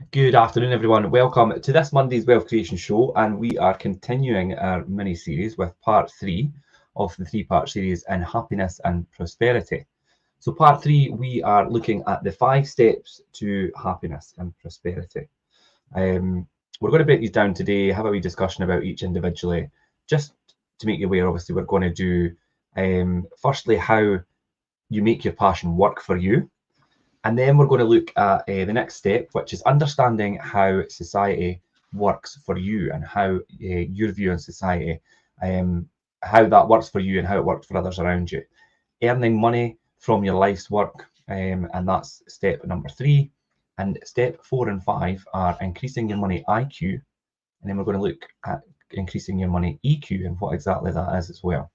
Good afternoon, everyone. Welcome to this Monday's Wealth Creation Show, and we are continuing our mini series with part three of the three-part series in happiness and prosperity. So, part three, we are looking at the 5 steps to happiness and prosperity. We're going to break these down today, have a wee discussion about each individually, just to make you aware. Obviously, we're going to do firstly how you make your passion work for you. And then we're going to look at the next step, which is understanding how society works for you and how your view on society, how that works for you and how it works for others around you. Earning money from your life's work, and that's step number 3. And step 4 and 5 are increasing your money IQ. And then we're going to look at increasing your money EQ and what exactly that is as well.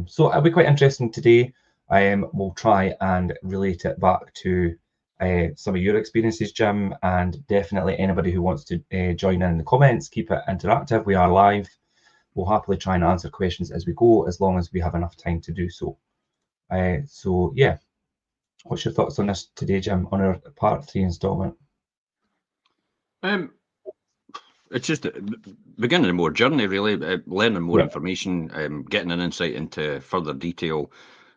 So it'll be quite interesting today. We'll try and relate it back to some of your experiences, Jim, and definitely anybody who wants to join in the comments, keep it interactive. We are live. We'll happily try and answer questions as we go, as long as we have enough time to do so. So yeah, what's your thoughts on this today, Jim, on our part 3 installment? It's just beginning a more journey, really, learning more information, getting an insight into further detail,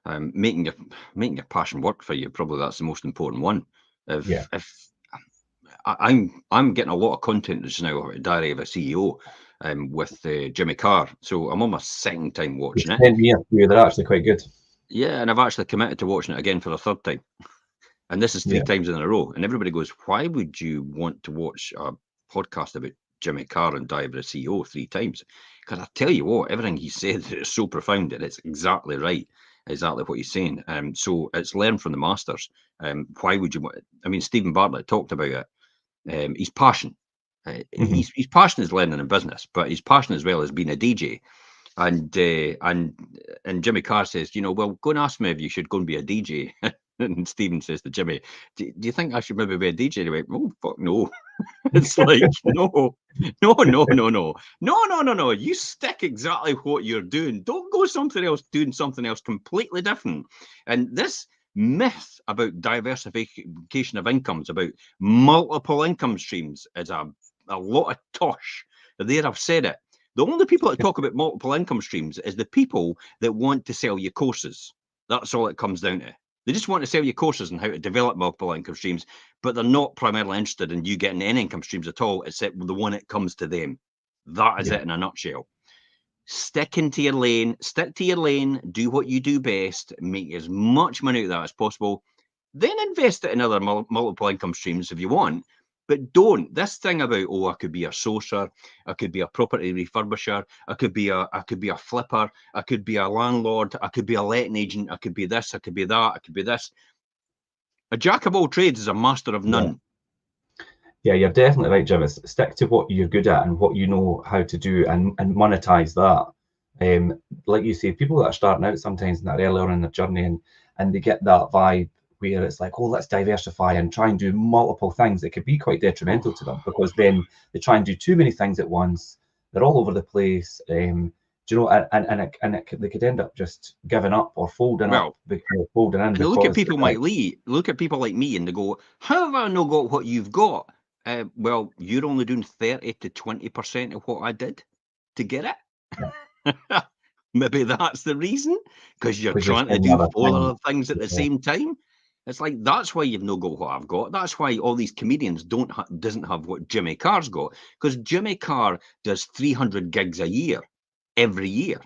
making your passion work for you. Probably that's the most important one. If I'm getting a lot of content just now, Diary of a CEO, with Jimmy Carr. So I'm on my second time watching it. They're actually quite good. Yeah, and I've actually committed to watching it again for a third time. And this is 3 times in a row. And everybody goes, why would you want to watch a podcast about Jimmy Carr and Diary of a CEO 3 times? Because I tell you what, everything he said is so profound, and it's exactly right, exactly what he's saying. So it's learn from the masters. Why would you want? I mean, Stephen Bartlett talked about it. His passion. His passion is learning in business, but his passion as well is being a DJ. And Jimmy Carr says, well, go and ask me if you should go and be a DJ. And Stephen says to Jimmy, do you think I should maybe be a DJ? And he went, oh, fuck no. It's like, no. You stick exactly what you're doing. Don't go something else, doing something else completely different. And this myth about diversification of incomes, about multiple income streams, is a lot of tosh. There, I've said it. The only people that talk about multiple income streams is the people that want to sell you courses. That's all it comes down to. They just want to sell you courses on how to develop multiple income streams, but they're not primarily interested in you getting any income streams at all, except the one that comes to them. That is it in a nutshell. Stick to your lane, do what you do best, make as much money out of that as possible, then invest it in other multiple income streams if you want. But don't. This thing about, I could be a sourcer, I could be a property refurbisher, I could be a flipper, I could be a landlord, I could be a letting agent, I could be this, I could be that, I could be this. A jack of all trades is a master of none. Yeah, you're definitely right, Jim. Stick to what you're good at and what you know how to do, and monetize that. Like you say, people that are starting out sometimes in that earlier in their journey, and they get that vibe where it's like, let's diversify and try and do multiple things. It could be quite detrimental to them, because then they try and do too many things at once. They're all over the place. Do you know? They could end up just giving up or folding in. And look at people like Lee. Look at people like me, and they go, "How have I not got what you've got?" Well, you're only doing 30 to 20% of what I did to get it. Maybe that's the reason, because you're trying to do 4 other things at the same time. It's like, that's why you've not got what I've got. That's why all these comedians doesn't have what Jimmy Carr's got, because Jimmy Carr does 300 gigs a year, every year.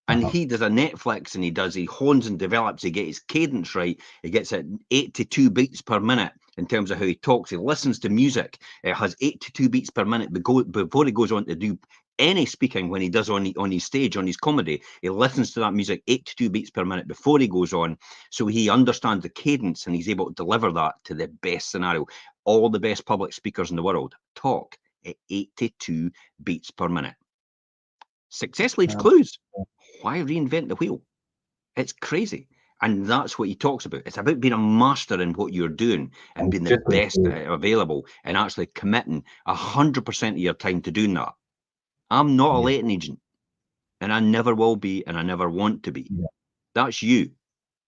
And he does a Netflix, and he hones and develops, he gets his cadence right, he gets it 82 beats per minute in terms of how he talks, he listens to music, it has 82 beats per minute before he goes on to do any speaking. When he does on his stage, on his comedy, he listens to that music 82 beats per minute before he goes on, so he understands the cadence, and he's able to deliver that to the best scenario. All the best public speakers in the world talk at 82 beats per minute. Success leaves clues. Why reinvent the wheel? It's crazy. And that's what he talks about. It's about being a master in what you're doing and being the best available, and actually committing 100% of your time to doing that. I'm not a letting agent, and I never will be, and I never want to be. That's you.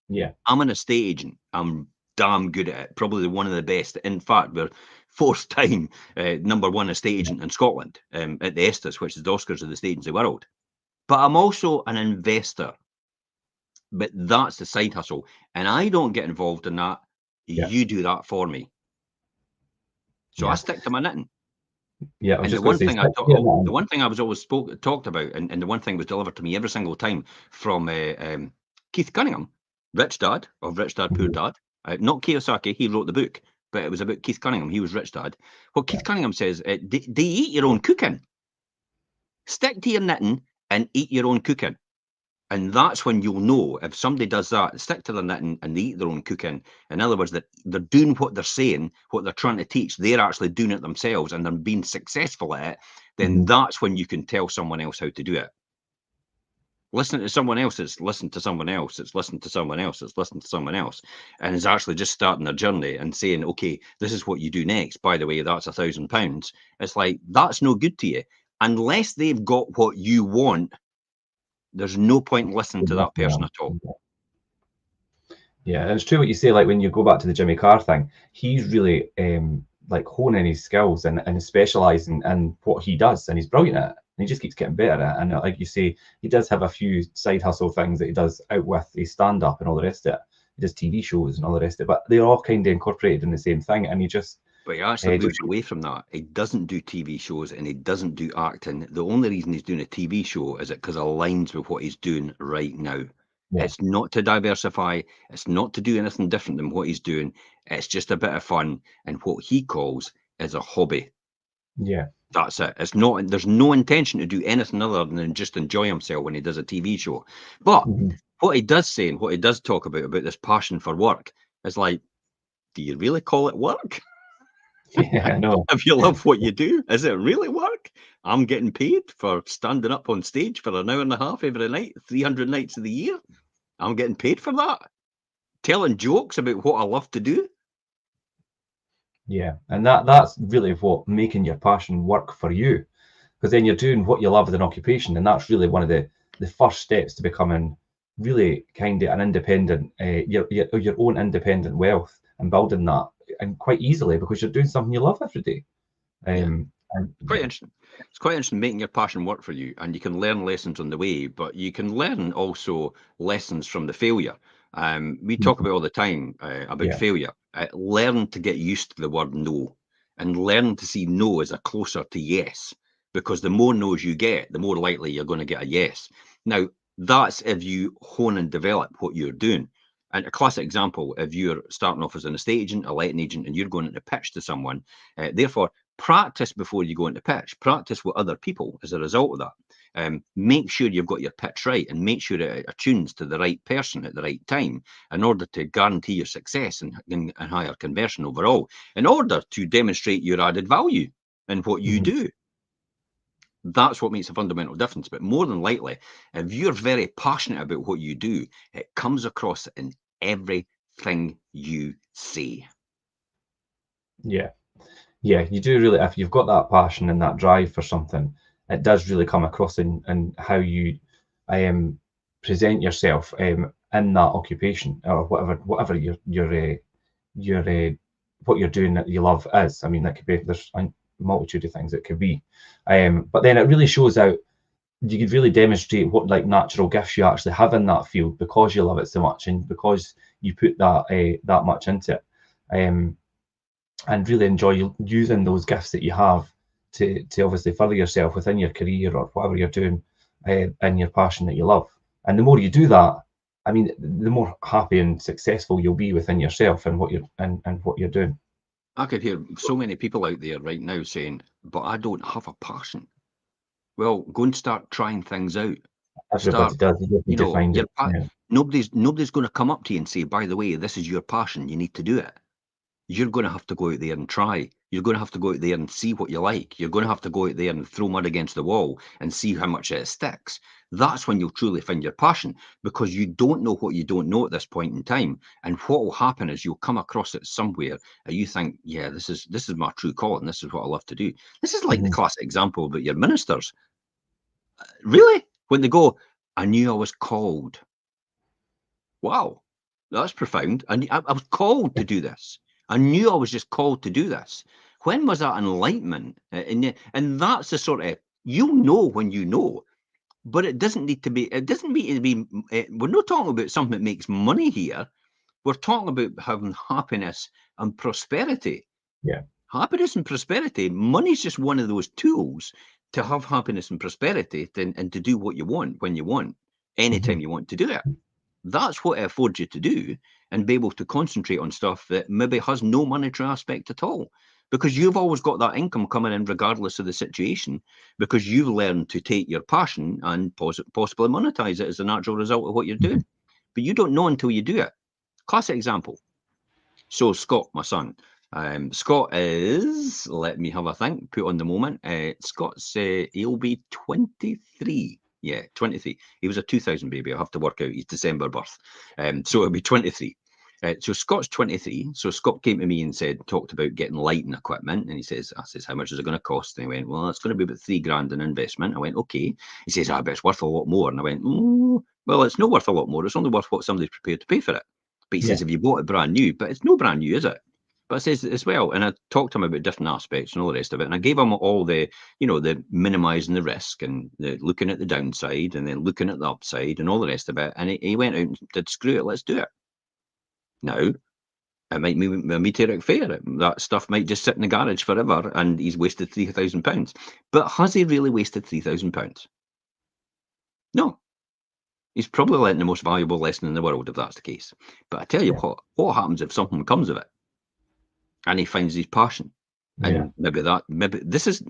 Yeah. I'm an estate agent. I'm damn good at it. Probably one of the best. In fact, we're fourth time #1 estate agent in Scotland at the Estes, which is the Oscars of the estate agency world. But I'm also an investor. But that's the side hustle. And I don't get involved in that. Yeah. You do that for me. So Yeah. I stick to my knitting. Yeah, And the one thing I was always talked about, and the one thing was delivered to me every single time from Keith Cunningham, Rich Dad of Rich Dad Poor Dad. Not Kiyosaki, he wrote the book, but it was about Keith Cunningham. He was Rich Dad. Well, Keith Cunningham says, do you eat your own cooking? Stick to your knitting and eat your own cooking. And that's when you'll know if somebody does that, stick to their knitting and they eat their own cooking. In other words, that they're doing what they're saying, what they're trying to teach, they're actually doing it themselves and they're being successful at it, then that's when you can tell someone else how to do it. Listening to someone else, it's listen to someone else, it's listen to someone else, it's listen to someone else, and is actually just starting their journey and saying, okay, this is what you do next. By the way, that's £1,000. It's like, that's no good to you. Unless they've got what you want, there's no point in listening to that person at all. Yeah, and it's true what you say. Like when you go back to the Jimmy Carr thing, he's really like honing his skills and specialising in what he does, and he's brilliant at it. And he just keeps getting better at it. And like you say, he does have a few side hustle things that he does out with his stand up and all the rest of it. He does TV shows and all the rest of it, but they're all kind of incorporated in the same thing. And he just But he actually moves away from that. He doesn't do TV shows and he doesn't do acting. The only reason he's doing a TV show is it because it aligns with what he's doing right now. Yeah. It's not to diversify. It's not to do anything different than what he's doing. It's just a bit of fun and what he calls is a hobby. Yeah. That's it. It's not. There's no intention to do anything other than just enjoy himself when he does a TV show. But what he does say and what he does talk about this passion for work is like, do you really call it work? Yeah, I know. If you love what you do, is it really work? I'm getting paid for standing up on stage for an hour and a half every night, 300 nights of the year. I'm getting paid for that. Telling jokes about what I love to do. Yeah, and that's really what making your passion work for you, because then you're doing what you love as an occupation, and that's really one of the first steps to becoming really kind of an independent, your own independent wealth, and building that, and quite easily because you're doing something you love every day. Quite interesting. It's quite interesting making your passion work for you, and you can learn lessons on the way, but you can learn also lessons from the failure. We talk about all the time about failure. Learn to get used to the word no, and learn to see no as a closer to yes, because the more no's you get, the more likely you're going to get a yes. Now, that's if you hone and develop what you're doing. And a classic example, if you're starting off as an estate agent, a letting agent, and you're going into pitch to someone, therefore, practice before you go into pitch. Practice with other people as a result of that. Make sure you've got your pitch right and make sure it attunes to the right person at the right time in order to guarantee your success and higher conversion overall, in order to demonstrate your added value in what you do. That's what makes a fundamental difference. But more than likely, if you're very passionate about what you do, it comes across in everything you say. Yeah, you do really. If you've got that passion and that drive for something, it does really come across in how you present yourself in that occupation or whatever what you're doing that you love is. I mean, that could be, there's a multitude of things it could be, but then it really shows out. You could really demonstrate what like natural gifts you actually have in that field because you love it so much and because you put that much into it, and really enjoy using those gifts that you have to obviously further yourself within your career or whatever you're doing in your passion that you love. And the more you do that, I mean, the more happy and successful you'll be within yourself and what you're doing. I could hear so many people out there right now saying, but I don't have a passion. Well, go and start trying things out. Everybody does. You know, find it. Nobody's going to come up to you and say, by the way, this is your passion. You need to do it. You're going to have to go out there and try. You're going to have to go out there and see what you like. You're going to have to go out there and throw mud against the wall and see how much it sticks. That's when you'll truly find your passion, because you don't know what you don't know at this point in time. And what will happen is you'll come across it somewhere and you think, yeah, this is my true calling. This is what I love to do. This is like the classic example about your ministers. Really? When they go, I knew I was called. Wow. That's profound. And I was called to do this. I knew I was just called to do this. When was that enlightenment? And that's the sort of, you'll know when you know, but it doesn't need to be, it doesn't need to be, we're not talking about something that makes money here. We're talking about having happiness and prosperity. Yeah. Happiness and prosperity, money's just one of those tools to have happiness and prosperity and to do what you want, when you want, anytime you want to do it. That's what it affords you to do, and be able to concentrate on stuff that maybe has no monetary aspect at all, because you've always got that income coming in regardless of the situation, because you've learned to take your passion and possibly monetize it as a natural result of what you're doing. But you don't know until you do it. Classic example. So Scott, my son, Scott is, let me have a think, put on the moment. Scott's, he'll be 23. Yeah, 23. He was a 2000 baby. I'll have to work out his December birth. So it'll be 23. So Scott's 23. So Scott came to me and talked about getting lighting equipment. And I says, how much is it going to cost? And he went, well, it's going to be about $3,000 in investment. I went, okay. He says, but it's worth a lot more. And I went, well, it's not worth a lot more. It's only worth what somebody's prepared to pay for it. But he says, if you bought it brand new, but it's no brand new, is it? But I says as well, and I talked to him about different aspects and all the rest of it. And I gave him all the, the minimizing the risk and the looking at the downside and then looking at the upside and all the rest of it. And he went out and did, screw it, let's do it. Now, it might be a meteoric fair. That stuff might just sit in the garage forever and he's wasted £3,000. But has he really wasted £3,000? No. He's probably learned the most valuable lesson in the world, if that's the case. But I tell you what happens if something comes of it and he finds his passion? And maybe this is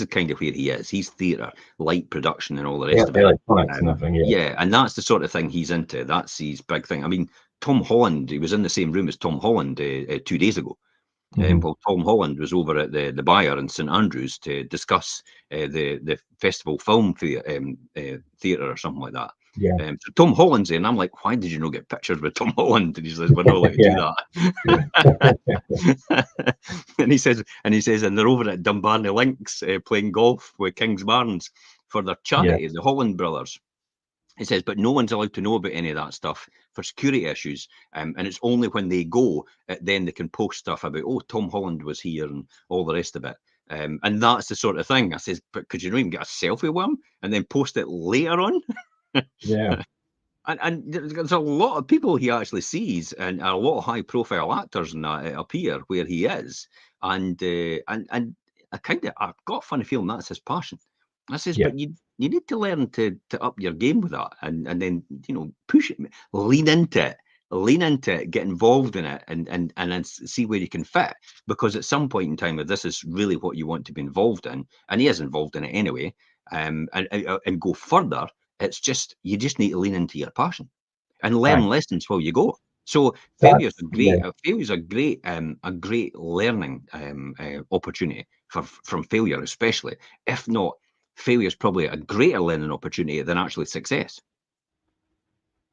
kind of where he is. He's theatre, light production and all the rest of it. And that's the sort of thing he's into. That's his big thing. I mean, Tom Holland, he was in the same room as Tom Holland 2 days ago. Well, Tom Holland was over at the Byre in St Andrews to discuss the festival film theatre or something like that. So Tom Holland's in, and I'm like, why did you not get pictures with Tom Holland? And he says, we're not allowed to do that. and he says, and they're over at Dumbarton Links playing golf with Kingsbarns for their charity, the Holland brothers. He says, but no one's allowed to know about any of that stuff for security issues. And it's only when they go, then they can post stuff about, oh, Tom Holland was here and all the rest of it. And that's the sort of thing. I says, but could you not even get a selfie with him and then post it later on? And there's a lot of people he actually sees, and a lot of high-profile actors and that appear where he is. And I've got a funny feeling that's his passion. I says, but you need to learn to up your game with that, and then push it, lean into it, get involved in it, and then see where you can fit. Because at some point in time, if this is really what you want to be involved in, and he is involved in it anyway, and go further, it's just you just need to lean into your passion and learn lessons while you go. So failure's a great learning opportunity from failure, especially. If not, failure is probably a greater learning opportunity than actually success.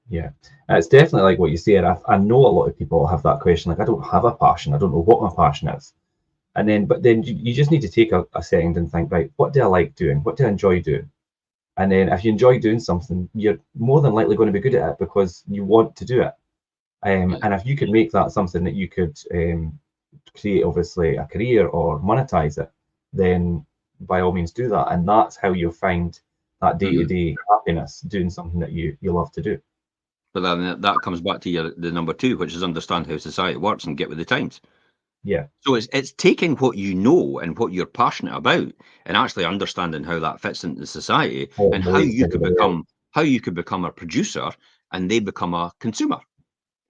Yeah, it's definitely like what you say. I know a lot of people have that question, like, I don't have a passion. I don't know what my passion is. But then you just need to take a second and think, right, what do I like doing? What do I enjoy doing? And then if you enjoy doing something, you're more than likely going to be good at it because you want to do it. And if you could make that something that you could create, obviously, a career or monetize it, then by all means do that. And that's how you'll find that day-to-day happiness, doing something that you love to do. But then that comes back to the number 2, which is understand how society works and get with the times. Yeah. So it's taking what you know and what you're passionate about and actually understanding how that fits into society and how you could become a producer and they become a consumer.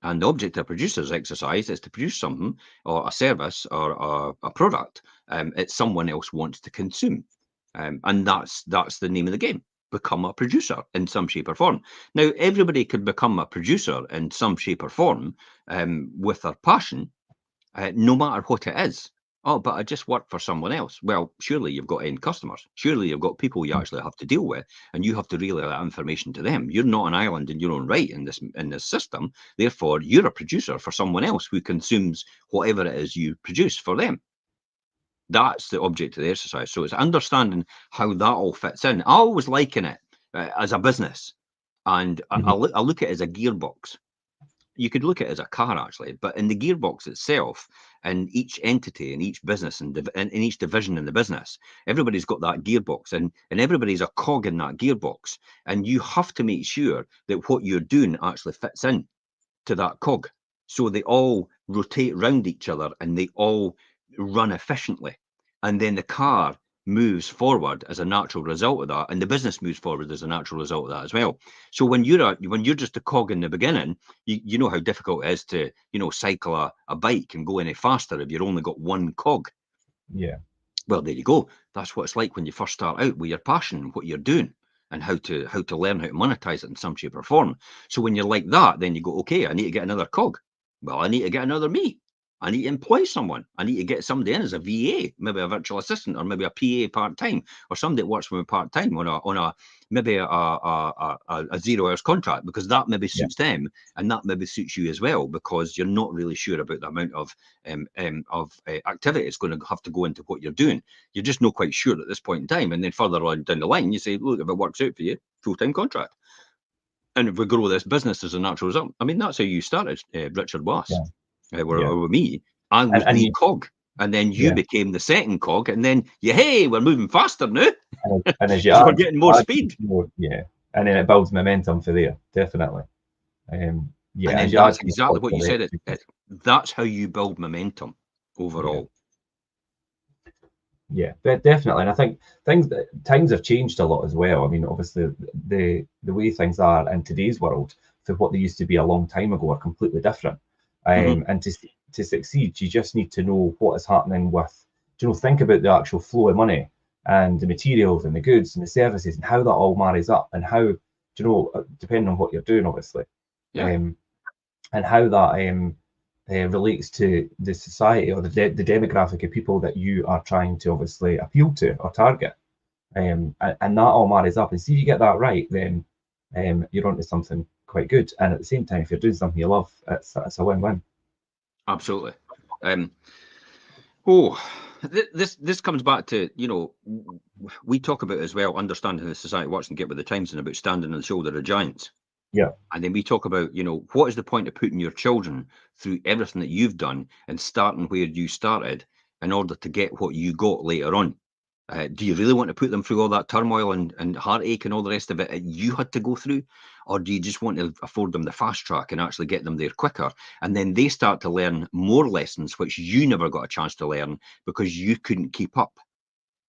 And the object of producer's exercise is to produce something or a service or a product that someone else wants to consume. And that's the name of the game. Become a producer in some shape or form. Now, everybody could become a producer in some shape or form with their passion, no matter what it is. Oh, but I just work for someone else. Well, surely you've got end customers. Surely you've got people you actually have to deal with, and you have to relay that information to them. You're not an island in your own right in this system. Therefore, you're a producer for someone else who consumes whatever it is you produce for them. That's the object of the exercise. So it's understanding how that all fits in. I always liken it as a business, and I look at it as a gearbox. you could look at it as a car actually, but in the gearbox itself, and each entity and each business and in each division in the business, everybody's got that gearbox, and everybody's a cog in that gearbox, and you have to make sure that what you're doing actually fits in to that cog, so they all rotate round each other and they all run efficiently, and then the car moves forward as a natural result of that, and the business moves forward as a natural result of that as well. So when you're just a cog in the beginning, you know how difficult it is to cycle a bike and go any faster if you've only got one cog. Yeah. Well, there you go. That's what it's like when you first start out with your passion, what you're doing, and how to learn how to monetize it in some shape or form. So when you're like that, then you go, okay, I need to get another cog. Well, I need to get another me. I need to employ someone. I need to get somebody in as a VA, maybe a virtual assistant, or maybe a PA part-time, or somebody that works for me part-time on a maybe a 0 hours contract, because that maybe suits them, and that maybe suits you as well, because you're not really sure about the amount of activity it's going to have to go into what you're doing. You're just not quite sure at this point in time, and then further on down the line, you say, look, if it works out for you, full-time contract. And if we grow this business as a natural result, I mean, that's how you started, Richard Was. With me, I was the cog, and then you became the second cog, and then hey, we're moving faster now. And as we're getting more speed. And then it builds momentum for there, definitely. And that's exactly what you said. That's how you build momentum overall. Yeah, definitely. And I think times have changed a lot as well. I mean, obviously the way things are in today's world to what they used to be a long time ago are completely different. And to succeed, you just need to know what is happening with, think about the actual flow of money and the materials and the goods and the services and how that all marries up, and how, depending on what you're doing, obviously, and how that relates to the society or the demographic of people that you are trying to obviously appeal to or target. And that all marries up. And see if you get that right, then you're onto something quite good. And at the same time, if you're doing something you love, it's a win-win. Absolutely. This comes back to, we talk about as well, understanding how the society works and get with the times, and about standing on the shoulder of giants. Yeah. And then we talk about, what is the point of putting your children through everything that you've done and starting where you started in order to get what you got later on? Do you really want to put them through all that turmoil and heartache and all the rest of it that you had to go through? Or do you just want to afford them the fast track and actually get them there quicker? And then they start to learn more lessons, which you never got a chance to learn because you couldn't keep up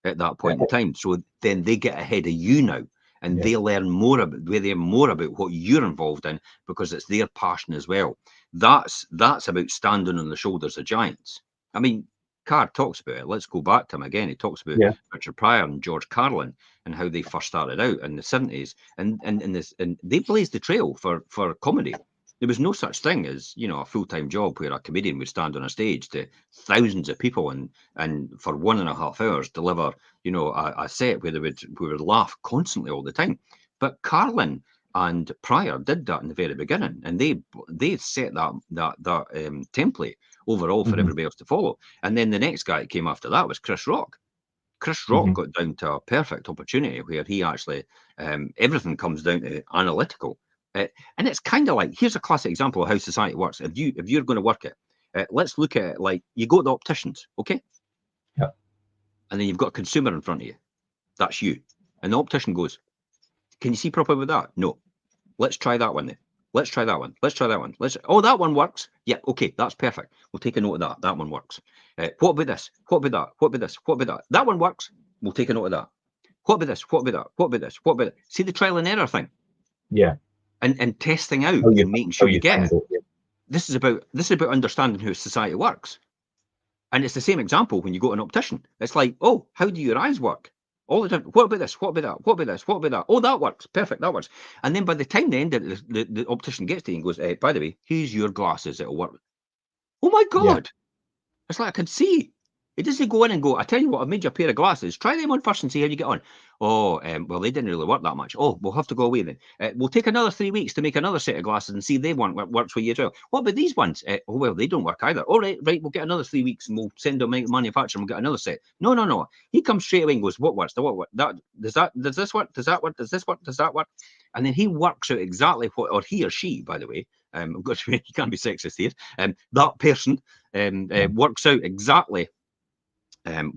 at that point in time. So then they get ahead of you now, and they learn more about what you're involved in, because it's their passion as well. That's about standing on the shoulders of giants. I mean, Carr talks about it. Let's go back to him again. He talks about Richard Pryor and George Carlin and how they first started out in the 70s, and they blazed the trail for comedy. There was no such thing as, a full-time job where a comedian would stand on a stage to thousands of people and for 1.5 hours deliver, a set where we would laugh constantly all the time. But Carlin and Pryor did that in the very beginning, and they set that template overall for everybody else to follow. And then the next guy that came after that was Chris Rock. Chris Rock got down to a perfect opportunity where he actually, everything comes down to analytical. And it's kind of like, here's a classic example of how society works. If you're going to work it, let's look at it like you go to the opticians, okay? Yeah. And then you've got a consumer in front of you. That's you. And the optician goes, can you see properly with that? No. Let's try that one then. Let's try that one. Let's try that one. That one works. Yeah, okay, that's perfect. We'll take a note of that. That one works. What about this? What about that? What about this? What about that? That one works. We'll take a note of that. What about this? What about that? What about this? What about it? See the trial and error thing? Yeah. And testing out and making sure you get it. This is about understanding how society works. And it's the same example when you go to an optician. It's like, oh, how do your eyes work? All the time. What about this? What about that? What about this? What about that? Oh, that works. Perfect. That works. And then by the time the optician gets to you and goes, by the way, here's your glasses. It'll work. Oh my God. It's like I can see. It doesn't go in and go, I tell you what, I've made you a pair of glasses. Try them on first and see how you get on. Oh, well, they didn't really work that much. Oh, we'll have to go away then. We'll take another 3 weeks to make another set of glasses and see if they works for you as well. What about these ones? Oh, well, they don't work either. All right, we'll get another 3 weeks and we'll send them manufacturer and we'll get another set. No. He comes straight away and goes, what works? What does this work? Does that work? Does this work? Does that work? And then he works out exactly what, or he or she, by the way, I've got to be, you can't be sexist here. That person works out exactly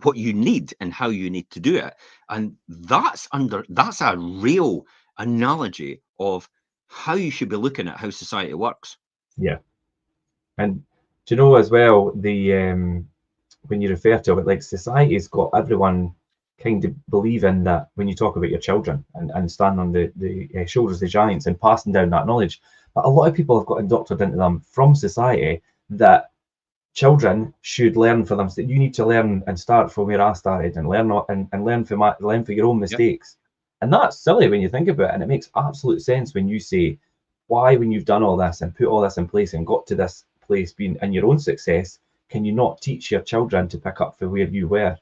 what you need and how you need to do it, and that's a real analogy of how you should be looking at how society works. Yeah, and do you know as well, the when you refer to it, like society's got everyone kind of believing that when you talk about your children and stand on the shoulders of the giants and passing down that knowledge, but a lot of people have got indoctrinated into them from society that children should learn for them. So you need to learn and start from where I started and learn and learn for your own mistakes. Yep. And that's silly when you think about it. And it makes absolute sense when you say, why, when you've done all this and put all this in place and got to this place being in your own success, can you not teach your children to pick up for where you were,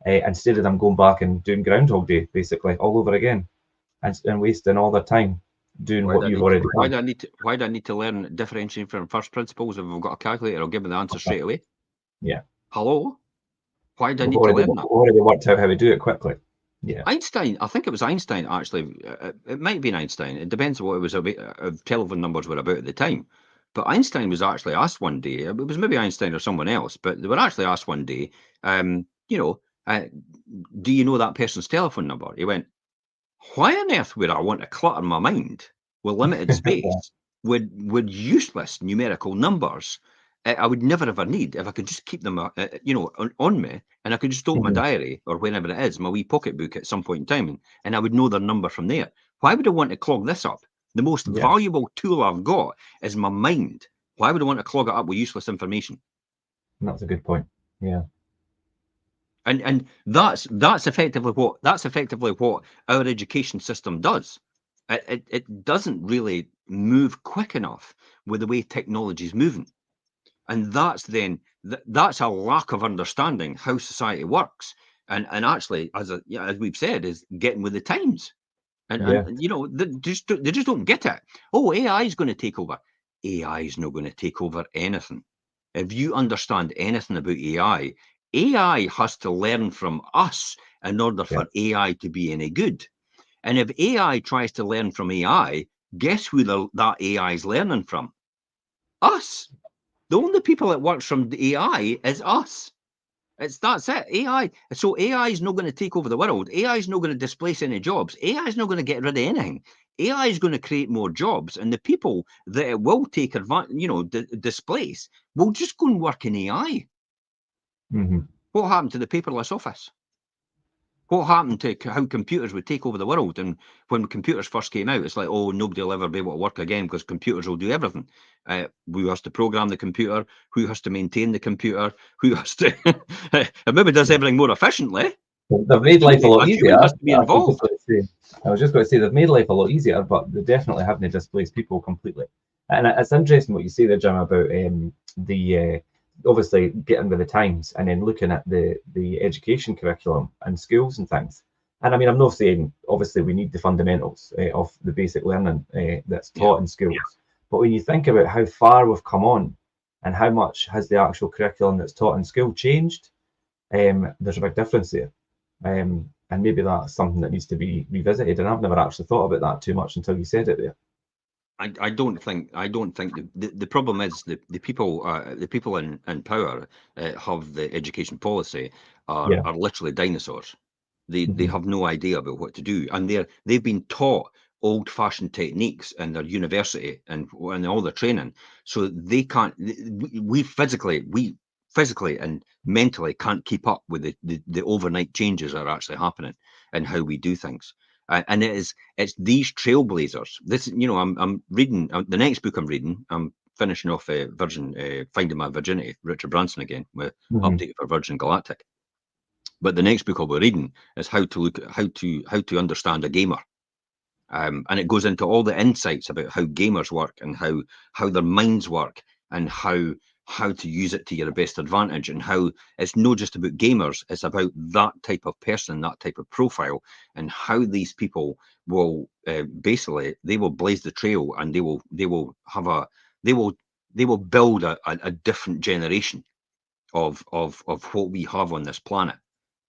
instead of them going back and doing Groundhog Day basically all over again and wasting all their time doing what you've already done? Why do I need to learn differentiating from first principles? If we've got a calculator, I'll give me the answer straight away. Yeah. Hello? Why do I need to learn that? Already worked out how to do it quickly. Yeah. Einstein, I think it was Einstein actually. It might have been Einstein. It depends on what it was about, telephone numbers were about at the time. But Einstein was actually asked one day, it was maybe Einstein or someone else, but they were actually asked one day, do you know that person's telephone number? He went, why on earth would I want to clutter my mind with limited space with useless numerical numbers I would never ever need if I could just keep them, on me, and I could just open my diary or whenever it is, my wee pocketbook at some point in time, and I would know their number from there. Why would I want to clog this up? The most valuable tool I've got is my mind. Why would I want to clog it up with useless information? That's a good point. Yeah. And that's effectively what our education system does. It doesn't really move quick enough with the way technology is moving, and that's a lack of understanding how society works. And actually, as we've said, is getting with the times. And they just don't get it. Oh, AI is going to take over. AI is not going to take over anything. If you understand anything about AI, AI has to learn from us in order for AI to be any good. And if AI tries to learn from AI, guess who that AI is learning from? Us. The only people that works from the AI is us. That's it. AI. So AI is not going to take over the world. AI is not going to displace any jobs. AI is not going to get rid of anything. AI is going to create more jobs, and the people that it will take advantage, displace, will just go and work in AI. Mm-hmm. What happened to the paperless office? What happened to how computers would take over the world? And when computers first came out, it's like, oh, nobody will ever be able to work again because computers will do everything. Who has to program the computer? Who has to maintain the computer? Who has to... it maybe does everything more efficiently. They've made life a lot easier. Has to be involved. I was just going to say they've made life a lot easier, but they definitely haven't displaced people completely. And it's interesting what you say there, Jim, about obviously getting with the times and then looking at the education curriculum and schools and things. And I mean, I'm not saying obviously we need the fundamentals of the basic learning that's taught in schools, but when you think about how far we've come on and how much has the actual curriculum that's taught in school changed, there's a big difference there. And maybe that's something that needs to be revisited. And I've never actually thought about that too much until you said it there. I don't think the problem is the people in power have the education policy are literally dinosaurs. They have no idea about what to do, and they've been taught old-fashioned techniques in their university and all their training, so they can't. We physically and mentally can't keep up with the overnight changes that are actually happening and how we do things. And it's these trailblazers. This, I'm reading the next book I'm reading. I'm finishing off Finding My Virginity, Richard Branson again, with update for Virgin Galactic. But the next book I'll be reading is how to understand a gamer, and it goes into all the insights about how gamers work and how their minds work and how to use it to your best advantage, and how it's not just about gamers, it's about that type of person, that type of profile, and how these people will basically they will blaze the trail, and they will build a different generation of what we have on this planet,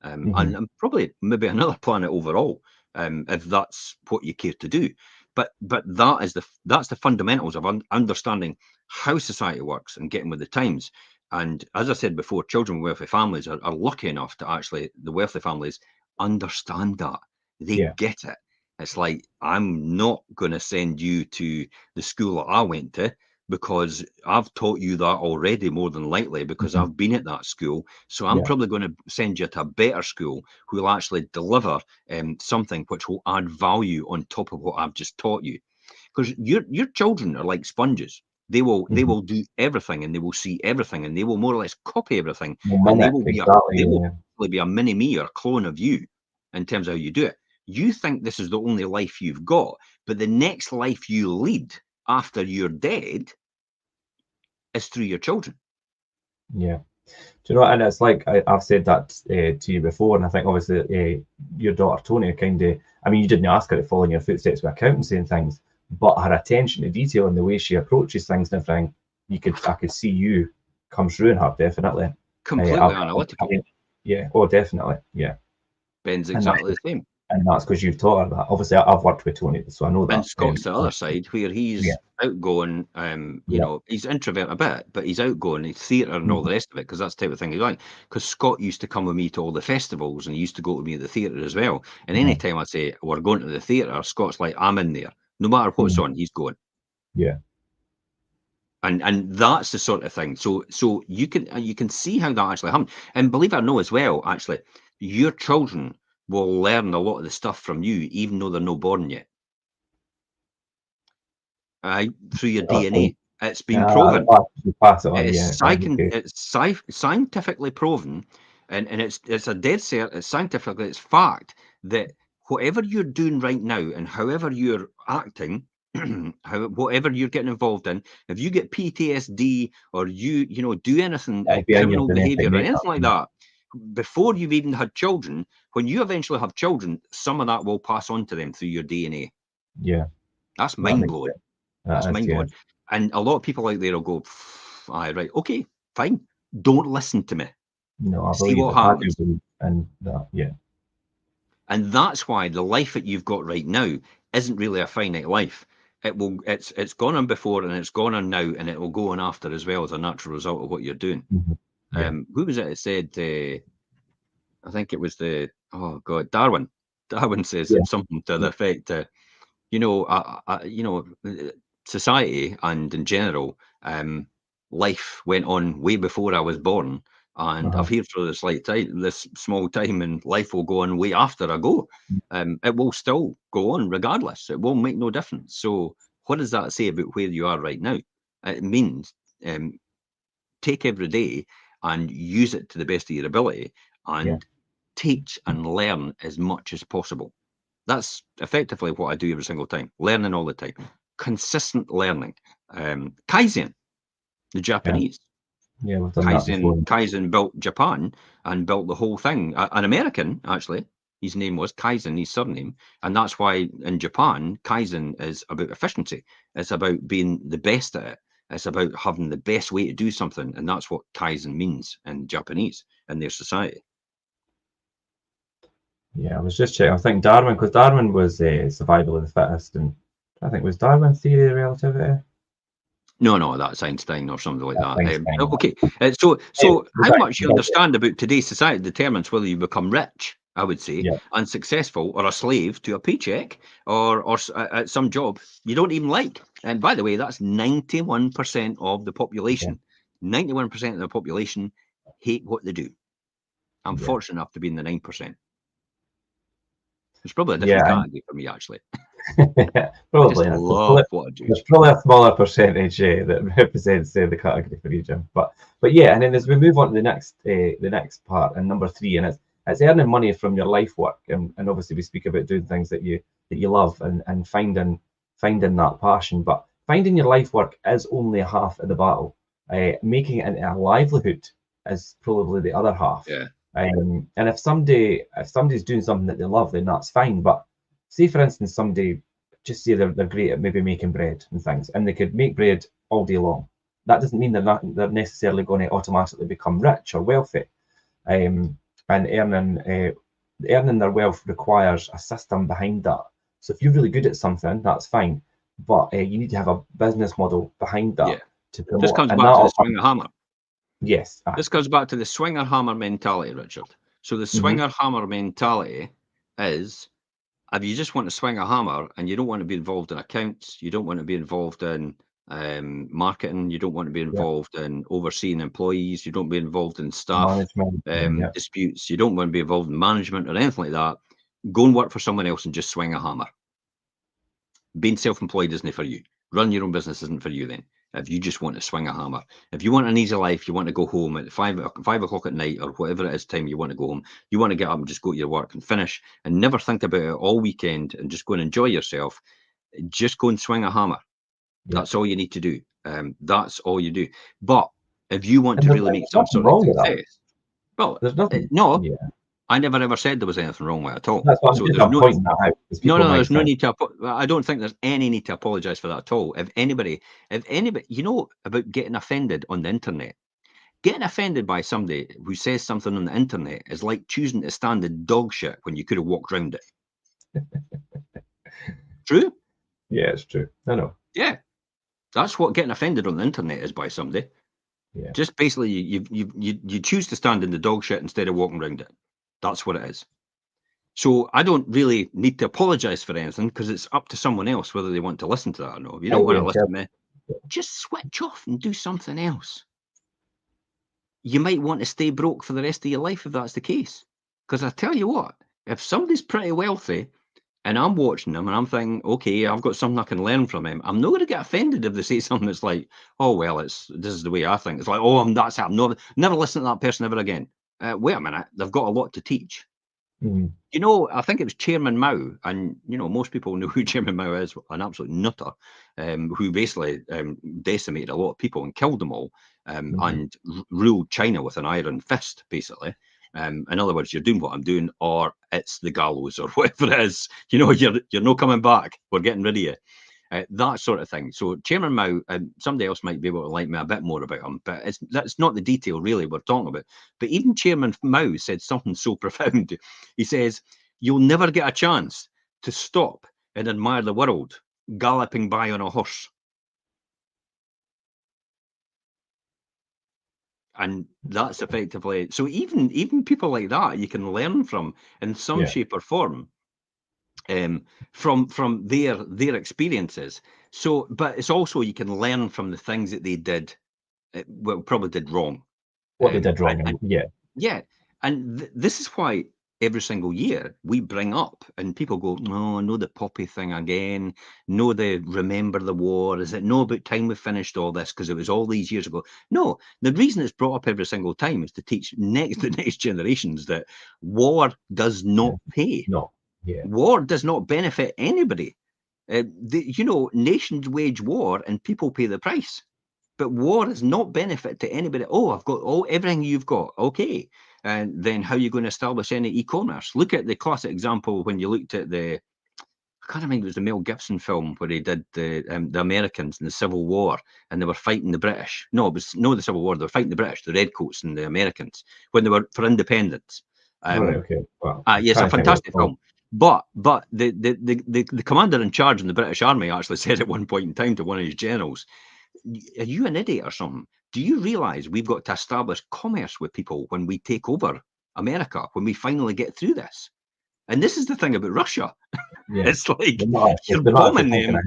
and probably maybe another planet overall, if that's what you care to do. But that's the fundamentals of understanding how society works and getting with the times. And as I said before, children with wealthy families are lucky enough to actually, the wealthy families understand that. They get it. It's like, I'm not going to send you to the school that I went to, because I've taught you that already, more than likely, because I've been at that school. So I'm probably going to send you to a better school who will actually deliver something which will add value on top of what I've just taught you. Because your children are like sponges. They will do everything, and they will see everything, and they will more or less copy everything. And they will be a mini me or a clone of you in terms of how you do it. You think this is the only life you've got, but the next life you lead after you're dead is through your children. Yeah. Do you know what? And it's like, I've said that to you before, and I think obviously your daughter Tony kind of, I mean, you didn't ask her to follow in your footsteps with accountancy and things, but her attention to detail and the way she approaches things and everything, I could see you come through in her, definitely. Completely analytical. Yeah, oh, definitely, yeah. Ben's exactly the same. And that's because you've taught her that. Obviously, I've worked with Tony, so I know that. And Scott's the other side, where he's outgoing. You know, he's introvert a bit, but he's outgoing. He's theatre and all the rest of it, because that's the type of thing he likes. Because Scott used to come with me to all the festivals, and he used to go with me to the theatre as well. And anytime I say we're going to the theatre, Scott's like, I'm in there. No matter what's on, he's going. Yeah. And that's the sort of thing. So you can see how that actually happens. And believe it or not as well, actually, your children will learn a lot of the stuff from you, even though they're not born yet. Through your DNA. It's been proven. It's scientifically proven, and it's a dead cert. It's scientifically, it's fact that whatever you're doing right now and however you're acting, whatever you're getting involved in, if you get PTSD or you do anything criminal behavior or anything like that, before you've even had children, when you eventually have children, some of that will pass on to them through your DNA. Yeah. That's mind-blowing. That's mind-blowing. And a lot of people out there will go, aye, right, okay, fine. Don't listen to me. No, I see what happens. And that, yeah. And that's why the life that you've got right now isn't really a finite life. It's gone on before, and it's gone on now, and it will go on after as well, as a natural result of what you're doing. Who was it that said, I think it was Darwin. Darwin says something to the effect, society and in general, life went on way before I was born, and I've here for this small time, and life will go on way after I go. It will still go on regardless. It won't make no difference. So what does that say about where you are right now? It means take every day and use it to the best of your ability, and teach and learn as much as possible. That's effectively what I do every single time. Learning all the time. Consistent learning. Kaizen, the Japanese. Yeah, we've done Kaizen built Japan and built the whole thing. An American, actually. His name was Kaizen, his surname. And that's why in Japan, Kaizen is about efficiency. It's about being the best at it. It's about having the best way to do something. And that's what Kaizen means in Japanese, in their society. Yeah, I was just checking. I think Darwin, because Darwin was survival of the fittest, and I think was Darwin's theory of relativity. No, that's Einstein or something like that. Okay, so how much you understand about today's society determines whether you become rich, I would say, and successful, or a slave to a paycheck, or at some job you don't even like. And by the way, that's 91% of the population. 91% of the population hate what they do. I'm fortunate enough to be in the 9%. It's probably a different category for me, actually. Probably. I love what I do. There's probably a smaller percentage that represents the category for you, Jim. But yeah, and then as we move on to the next part, and number 3, and it's earning money from your life work, and obviously we speak about doing things that you love and finding that passion. But finding your life work is only half of the battle. Making it into a livelihood is probably the other half. Yeah. And if somebody's doing something that they love, then that's fine. But say, for instance, somebody, just say they're great at maybe making bread and things, and they could make bread all day long. That doesn't mean they're necessarily going to automatically become rich or wealthy. And earning their wealth requires a system behind that So if you're really good at something, that's fine, but you need to have a business model behind that Yeah. to This promote. comes And back to the that, swinger hammer. yes, This goes back to the swinger hammer mentality, Richard. So the swinger hammer mentality is, if you just want to swing a hammer and you don't want to be involved in accounts, you don't want to be involved in marketing, you don't want to be involved in overseeing employees, you don't be involved in staff management, disputes, you don't want to be involved in management or anything like that, go and work for someone else and just swing a hammer. Being self-employed isn't for you. Running your own business isn't for you then. If you just want to swing a hammer. If you want an easy life, you want to go home at 5 o'clock at night or whatever it is time you want to go home, you want to get up and just go to your work and finish and never think about it all weekend and just go and enjoy yourself, just go and swing a hammer. That's all you need to do. That's all you do. But if you want to really make some sort of success, well, there's nothing. No, I never ever said there was anything wrong with it at all. That's what I'm pointing that out. No, there's no need to. I don't think there's any need to apologise for that at all. If anybody, you know about getting offended on the internet, getting offended by somebody who says something on the internet is like choosing to stand in dog shit when you could have walked round it. True? Yeah, it's true. I know. Yeah, that's what getting offended on the internet is by somebody. Yeah. Just basically, you choose to stand in the dog shit instead of walking around it. That's what it is. So I don't really need to apologise for anything because it's up to someone else whether they want to listen to that or not. If you don't want to listen to me, just switch off and do something else. You might want to stay broke for the rest of your life if that's the case. Because I tell you what, if somebody's pretty wealthy and I'm watching them and I'm thinking, okay, I've got something I can learn from him, I'm not going to get offended if they say something that's like, oh, well, this is the way I think. It's like, oh, I'm never listen to that person ever again. Wait a minute, they've got a lot to teach. You know, I think it was Chairman Mao, and you know, most people know who Chairman Mao is, an absolute nutter, who basically decimated a lot of people and killed them all, and ruled China with an iron fist, basically. In other words, you're doing what I'm doing, or it's the gallows, or whatever it is. You know, you're not coming back. We're getting rid of you. That sort of thing. So Chairman Mao, somebody else might be able to like me a bit more about him, but that's not the detail really we're talking about. But even Chairman Mao said something so profound. He says, you'll never get a chance to stop and admire the world galloping by on a horse. And that's effectively, so even people like that you can learn from in some shape or form. From their experiences. So, but it's also you can learn from the things that they did, well, probably did wrong. What they did wrong, yeah. And this is why every single year we bring up, and people go, "No, no, the poppy thing again. No, the remember the war. Is it no about time we finished all this because it was all these years ago?" No, the reason it's brought up every single time is to teach the next generations that war does not pay. No. Yeah. War does not benefit anybody. You know, nations wage war and people pay the price. But war does not benefit to anybody. Oh, I've got everything you've got. Okay. And then how are you going to establish any e-commerce? Look at the classic example when you looked at I can't remember, it was the Mel Gibson film where he did the Americans in the Civil War and they were fighting the British. No, it was the Civil War. They were fighting the British, the Redcoats and the Americans when they were for independence. Right, okay. Well, yes, a fantastic film. But the commander in charge in the British Army actually said at one point in time to one of his generals, "Are you an idiot or something? Do you realise we've got to establish commerce with people when we take over America, when we finally get through this?" And this is the thing about Russia. It's like you're bombing them.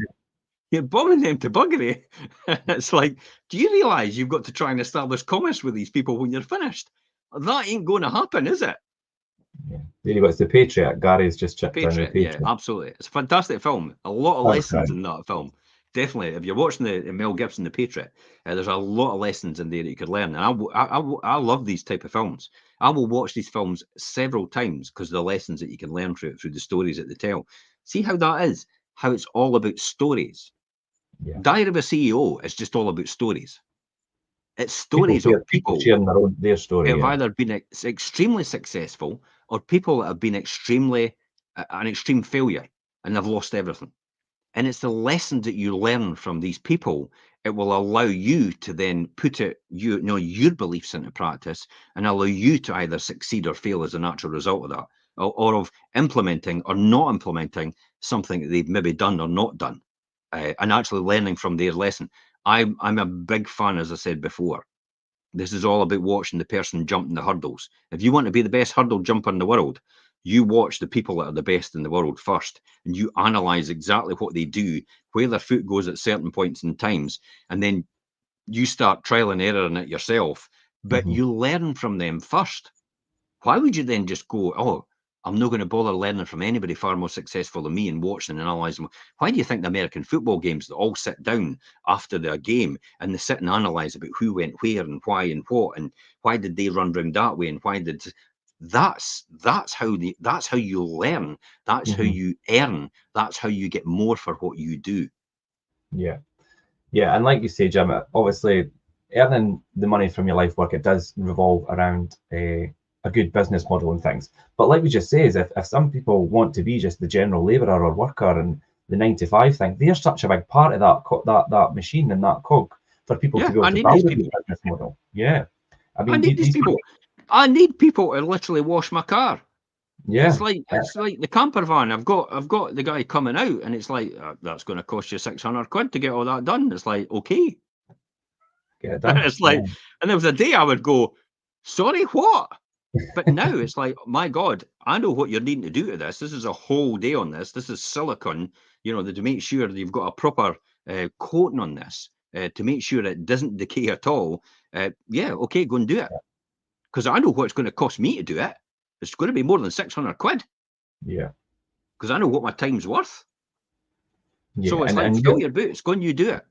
You're bombing them to buggery. It's like, do you realise you've got to try and establish commerce with these people when you're finished? That ain't going to happen, is it? Yeah. There you go. It's The Patriot. Gary's just chipped in. The Patriot. Yeah, absolutely. It's a fantastic film. A lot of lessons in that film. Definitely. If you're watching the Mel Gibson, The Patriot, there's a lot of lessons in there that you could learn. And I love these type of films. I will watch these films several times because of the lessons that you can learn through the stories that they tell. See how that is? How it's all about stories. Yeah. Diary of a CEO is just all about stories. It's stories of people sharing their story. Have either been extremely successful or people that have been an extreme failure and they've lost everything. And it's the lessons that you learn from these people. It will allow you to then put your beliefs into practice and allow you to either succeed or fail as a natural result of that. or of implementing or not implementing something that they've maybe done or not done, and actually learning from their lesson. I'm a big fan, as I said before. This is all about watching the person jumping the hurdles. If you want to be the best hurdle jumper in the world, you watch the people that are the best in the world first, and you analyze exactly what they do, where their foot goes at certain points in times, and then you start trial and erroring it yourself, but you learn from them first. Why would you then just go, oh, I'm not going to bother learning from anybody far more successful than me and watching and analysing? Why do you think the American football games, they all sit down after their game and they sit and analyse about who went where and why and what, and why did they run round that way, and why did... That's how you learn. That's how you earn. That's how you get more for what you do. Yeah. Yeah, and like you say, Jim, obviously earning the money from your life work, it does revolve around a good business model and things. But like we just says, if some people want to be just the general labourer or worker and the 9-to-5 thing, they're such a big part of that machine and that cog for people to be able to build a good business model. Yeah, I mean, I need these people. I need people to literally wash my car. Yeah, it's like the camper van. I've got the guy coming out, and it's like, that's going to cost you 600 quid to get all that done. It's like, okay, get it done. It's like, and there was a day I would go, sorry, what? But now it's like, my God, I know what you're needing to do to this. This is a whole day on this. This is silicon, to make sure that you've got a proper coating on this to make sure it doesn't decay at all. Yeah, okay, go and do it. Because I know what it's going to cost me to do it. It's going to be more than 600 quid. Yeah. Because I know what my time's worth. Yeah. So it's like, fill your boots, go and you do it.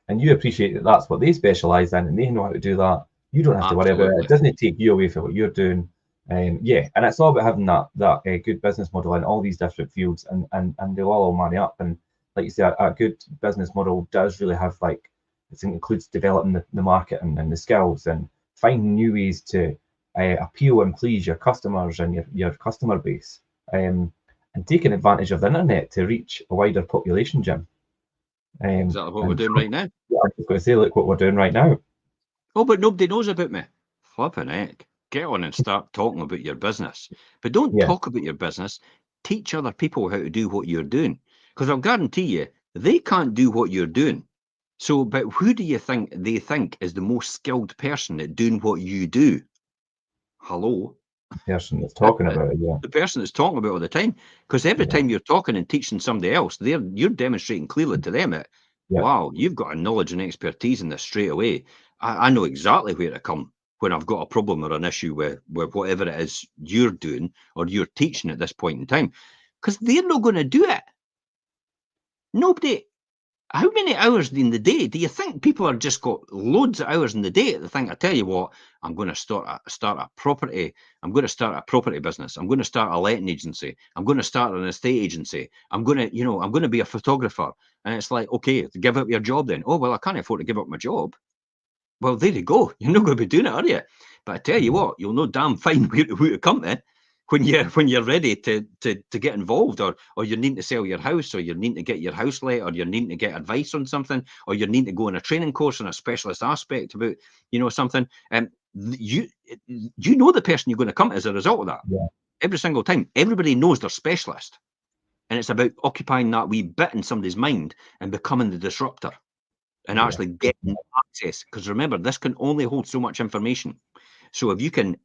And you appreciate that that's what they specialise in, and they know how to do that. You don't have to worry about it. It doesn't take you away from what you're doing. Yeah, and it's all about having that good business model in all these different fields, and they'll all marry up. And like you say, a good business model does really have, like, it includes developing the market and the skills and finding new ways to appeal and please your customers and your customer base, and taking advantage of the internet to reach a wider population, Jim. Is that what we're doing right now? Yeah, I was going to say, look what we're doing right now. Oh, but nobody knows about me. Flipping heck. Get on and start talking about your business. But don't talk about your business. Teach other people how to do what you're doing. Because I'll guarantee you, they can't do what you're doing. So, but who do you think they think is the most skilled person at doing what you do? Hello? The person that's talking about it, yeah. The person that's talking about it all the time. Because every time you're talking and teaching somebody else, you're demonstrating clearly to them that, wow, you've got a knowledge and expertise in this straight away. I know exactly where to come when I've got a problem or an issue with whatever it is you're doing or you're teaching at this point in time. Because they're not going to do it. Nobody. How many hours in the day do you think people are just got loads of hours in the day? They think, I tell you what, I'm going to start a property. I'm going to start a property business. I'm going to start a letting agency. I'm going to start an estate agency. I'm going to be a photographer. And it's like, okay, give up your job then. Oh, well, I can't afford to give up my job. Well, there you go. You're not going to be doing it, are you? But I tell you what, you'll know damn fine who to come to when you're ready to get involved, or you're needing to sell your house, or you're needing to get your house let, or you're needing to get advice on something, or you're needing to go on a training course on a specialist aspect about something. You know the person you're going to come to as a result of that. Yeah. Every single time. Everybody knows their specialist. And it's about occupying that wee bit in somebody's mind and becoming the disruptor. And actually getting access, because remember, this can only hold so much information. So if you can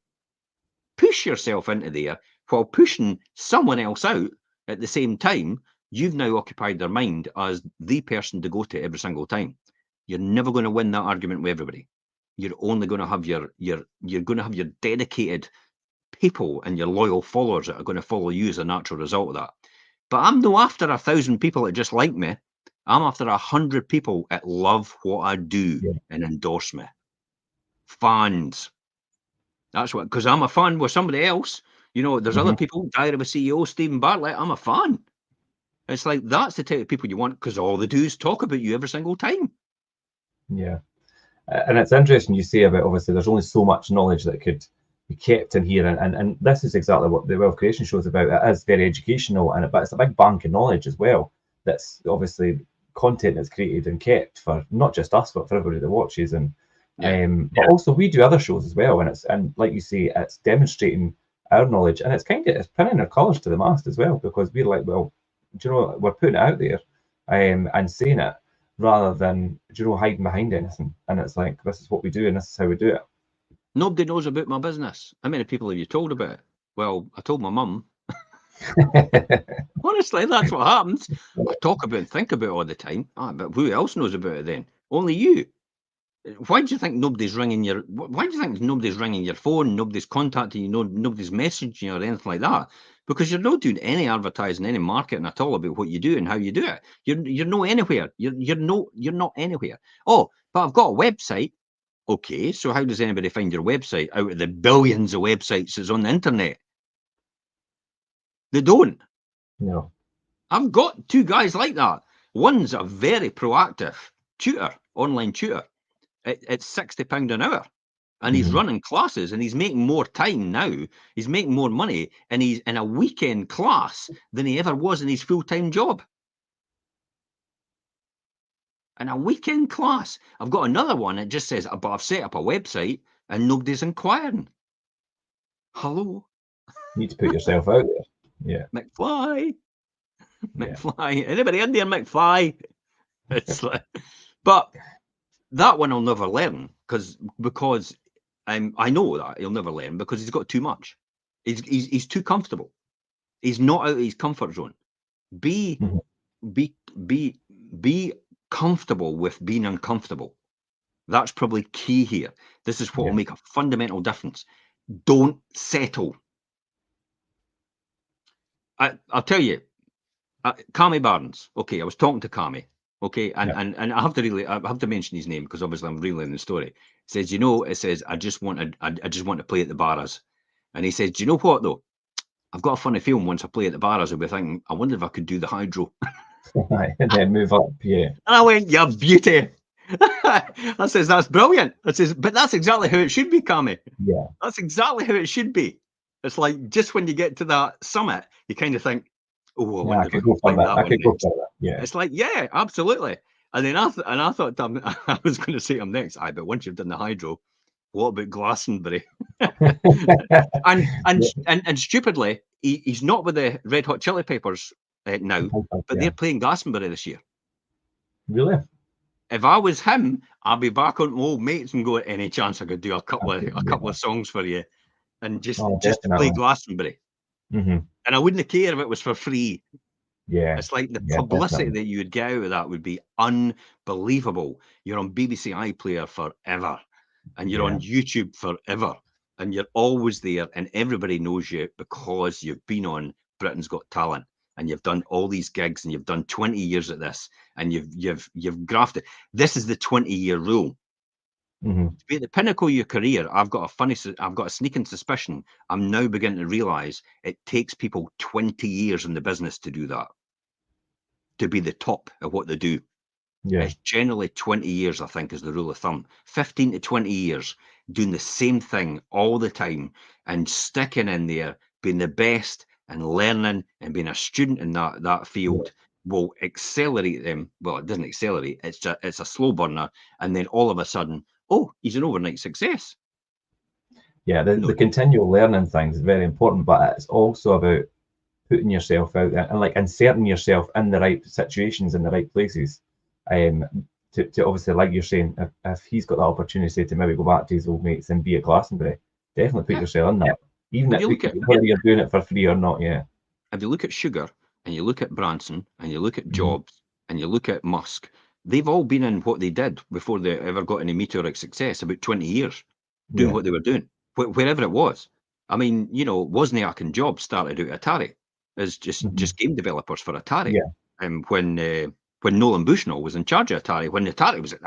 push yourself into there while pushing someone else out at the same time, you've now occupied their mind as the person to go to every single time. You're never going to win that argument with everybody. You're only going to have your dedicated people and your loyal followers that are going to follow you as a natural result of that. But I'm no after 1,000 people that just like me. I'm after 100 people that love what I do and endorse me. Fans. That's what, because I'm a fan with somebody else. There's other people, Diary of a CEO, Stephen Bartlett, I'm a fan. It's like, that's the type of people you want, because all they do is talk about you every single time. Yeah. And it's interesting you say about, obviously, there's only so much knowledge that could be kept in here. And this is exactly what the Wealth Creation Show is about. It is very educational, but it's a big bank of knowledge as well. That's obviously content that's created and kept for not just us, but for everybody that watches. And but also we do other shows as well, and like you say, it's demonstrating our knowledge, and it's pinning our colours to the mast as well, because we're like, well, do you know, we're putting it out there, and saying it rather than, do you know, hiding behind anything. And it's like, this is what we do, and this is how we do it. Nobody knows about my business. How many people have you told about it? Well, I told my mum. Honestly, that's what happens. I talk about and think about it all the time. But who else knows about it then? Only you. Why do you think nobody's ringing your? Why do you think nobody's ringing your phone? Nobody's contacting you. Nobody's messaging you or anything like that. Because you're not doing any advertising, any marketing at all about what you do and how you do it. You're not anywhere. You're not anywhere. Oh, but I've got a website. Okay, so how does anybody find your website out of the billions of websites that's on the internet? They don't. No. I've got two guys like that. One's a very proactive tutor, online tutor. It's £60 an hour. And he's running classes, and he's making more time now. He's making more money, and he's in a weekend class than he ever was in his full-time job. In a weekend class. I've got another one that just says, but I've set up a website and nobody's inquiring. Hello? You need to put yourself out there. Yeah. McFly. McFly. Anybody in there, McFly? It's like, but that one I'll never learn because I know that he'll never learn because he's got too much. He's too comfortable. He's not out of his comfort zone. Be comfortable with being uncomfortable. That's probably key here. This is what will make a fundamental difference. Don't settle. I'll tell you, Kami Barnes. Okay, I was talking to Kami. Okay, and I have to mention his name because obviously I'm relaying the story. It says, you know, I just want to play at the Barras, and he says, do you know what though? I've got a funny feeling once I play at the Barras, I'll be thinking, I wonder if I could do the hydro. And then move up, yeah. And I went, you beauty. I says, that's brilliant. I says, but that's exactly how it should be, Kami. Yeah. That's exactly how it should be. It's like just when you get to that summit, you kind of think, oh, I wonder if I could go for that. Yeah. It's like, yeah, absolutely. And then I thought I was going to say to him next, but once you've done the hydro, what about Glastonbury? and stupidly, he's not with the Red Hot Chili Peppers now, but they're playing Glastonbury this year. Really? If I was him, I'd be back on my old mates and go, any chance I could do a couple of songs for you, and just play Glastonbury. And I wouldn't care if it was for free. Yeah, it's like the publicity that you would get out of that would be unbelievable. You're on BBC iPlayer forever, and you're on YouTube forever, and you're always there, and everybody knows you because you've been on Britain's Got Talent, and you've done all these gigs, and you've done 20 years at this, and you've grafted. This is the 20-year rule. To be at the pinnacle of your career, I've got a sneaking suspicion. I'm now beginning to realise it takes people 20 years in the business to do that, to be the top of what they do. Yeah. It's generally 20 years, I think, is the rule of thumb. 15 to 20 years doing the same thing all the time and sticking in there, being the best and learning and being a student in that field will accelerate them. Well, it doesn't accelerate. It's a slow burner, and then all of a sudden, oh, he's an overnight success. Yeah, the continual learning thing is very important, but it's also about putting yourself out there and like inserting yourself in the right situations, in the right places. To obviously, like you're saying, if he's got the opportunity to maybe go back to his old mates and be at Glastonbury, definitely put yourself in that. Even whether you're doing it for free or not, If you look at Sugar and you look at Branson and you look at Jobs and you look at Musk, they've all been in what they did before they ever got any meteoric success, about 20 years doing what they were doing, wherever it was. I mean, you know, Wozniak and Jobs started out Atari as just game developers for Atari. And when Nolan Bushnell was in charge of Atari, when Atari was at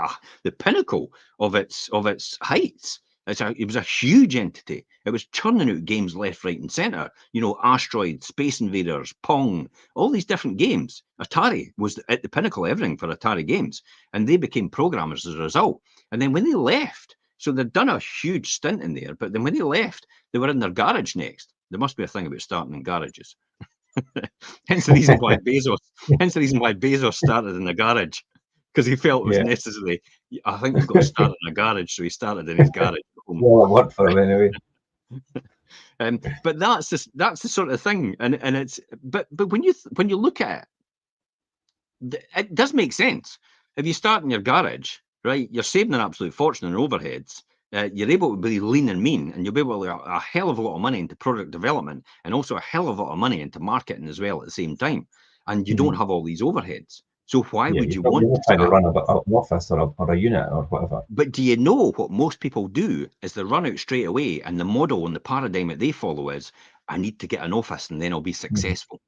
the pinnacle of its heights, it was a huge entity. It was churning out games left, right, and centre. You know, Asteroid, Space Invaders, Pong, all these different games. Atari was at the pinnacle of everything for Atari games, and they became programmers as a result. And then when they left, so they'd done a huge stint in there, but then when they left, they were in their garage next. There must be a thing about starting in garages. Hence the reason why Bezos started in the garage, because he felt it was necessary. I think you've got to start in a garage, so he started in his garage. Well, it worked for him anyway. But that's the sort of thing, and it's but when you look at it does make sense. If you start in your garage, right, you're saving an absolute fortune in overheads. You're able to be lean and mean, and you'll be able to a hell of a lot of money into product development, and also a hell of a lot of money into marketing as well at the same time. And you don't have all these overheads. So why would you want to try to run an office or a unit or whatever? But do you know what most people do is they run out straight away, and the model and the paradigm that they follow is, I need to get an office and then I'll be successful.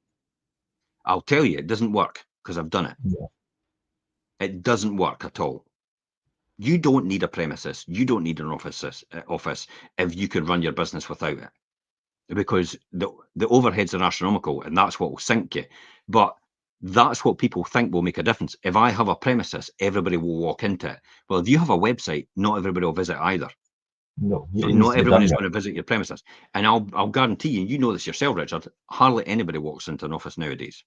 I'll tell you, it doesn't work because I've done it. Yeah. It doesn't work at all. You don't need a premises. You don't need an office if you can run your business without it, because the overheads are astronomical, and that's what will sink you. But that's what people think will make a difference. If I have a premises, everybody will walk into it. Well, if you have a website, not everybody will visit either. No, so not everybody's going to visit your premises. And I'll guarantee you, and you know this yourself, Richard, hardly anybody walks into an office nowadays.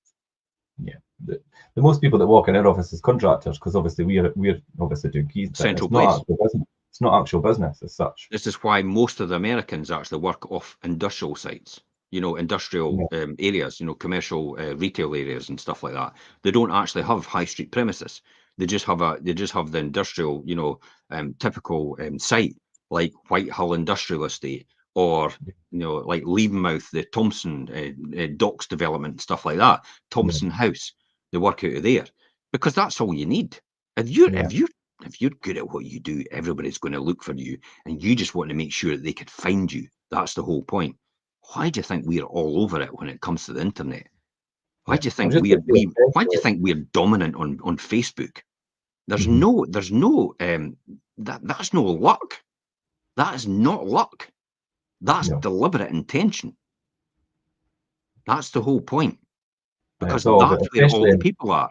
Yeah, the most people that walk in our office is contractors, because obviously we're obviously doing keys. Central place. It's not actual business as such. This is why most of the Americans actually work off industrial sites. Industrial areas, commercial retail areas and stuff like that. They don't actually have high street premises. They just have the industrial, typical site like Whitehall Industrial Estate, or like Leavenmouth, the Thompson Docks development, stuff like that. Thompson House. They work out of there because that's all you need. If you're good at what you do, everybody's going to look for you, and you just want to make sure that they could find you. That's the whole point. Why do you think we're all over it when it comes to the internet? Why do you think why do you think we're dominant on Facebook? There's no that's no luck. That is not luck. That's deliberate intention. That's the whole point. Because that's where all the people are.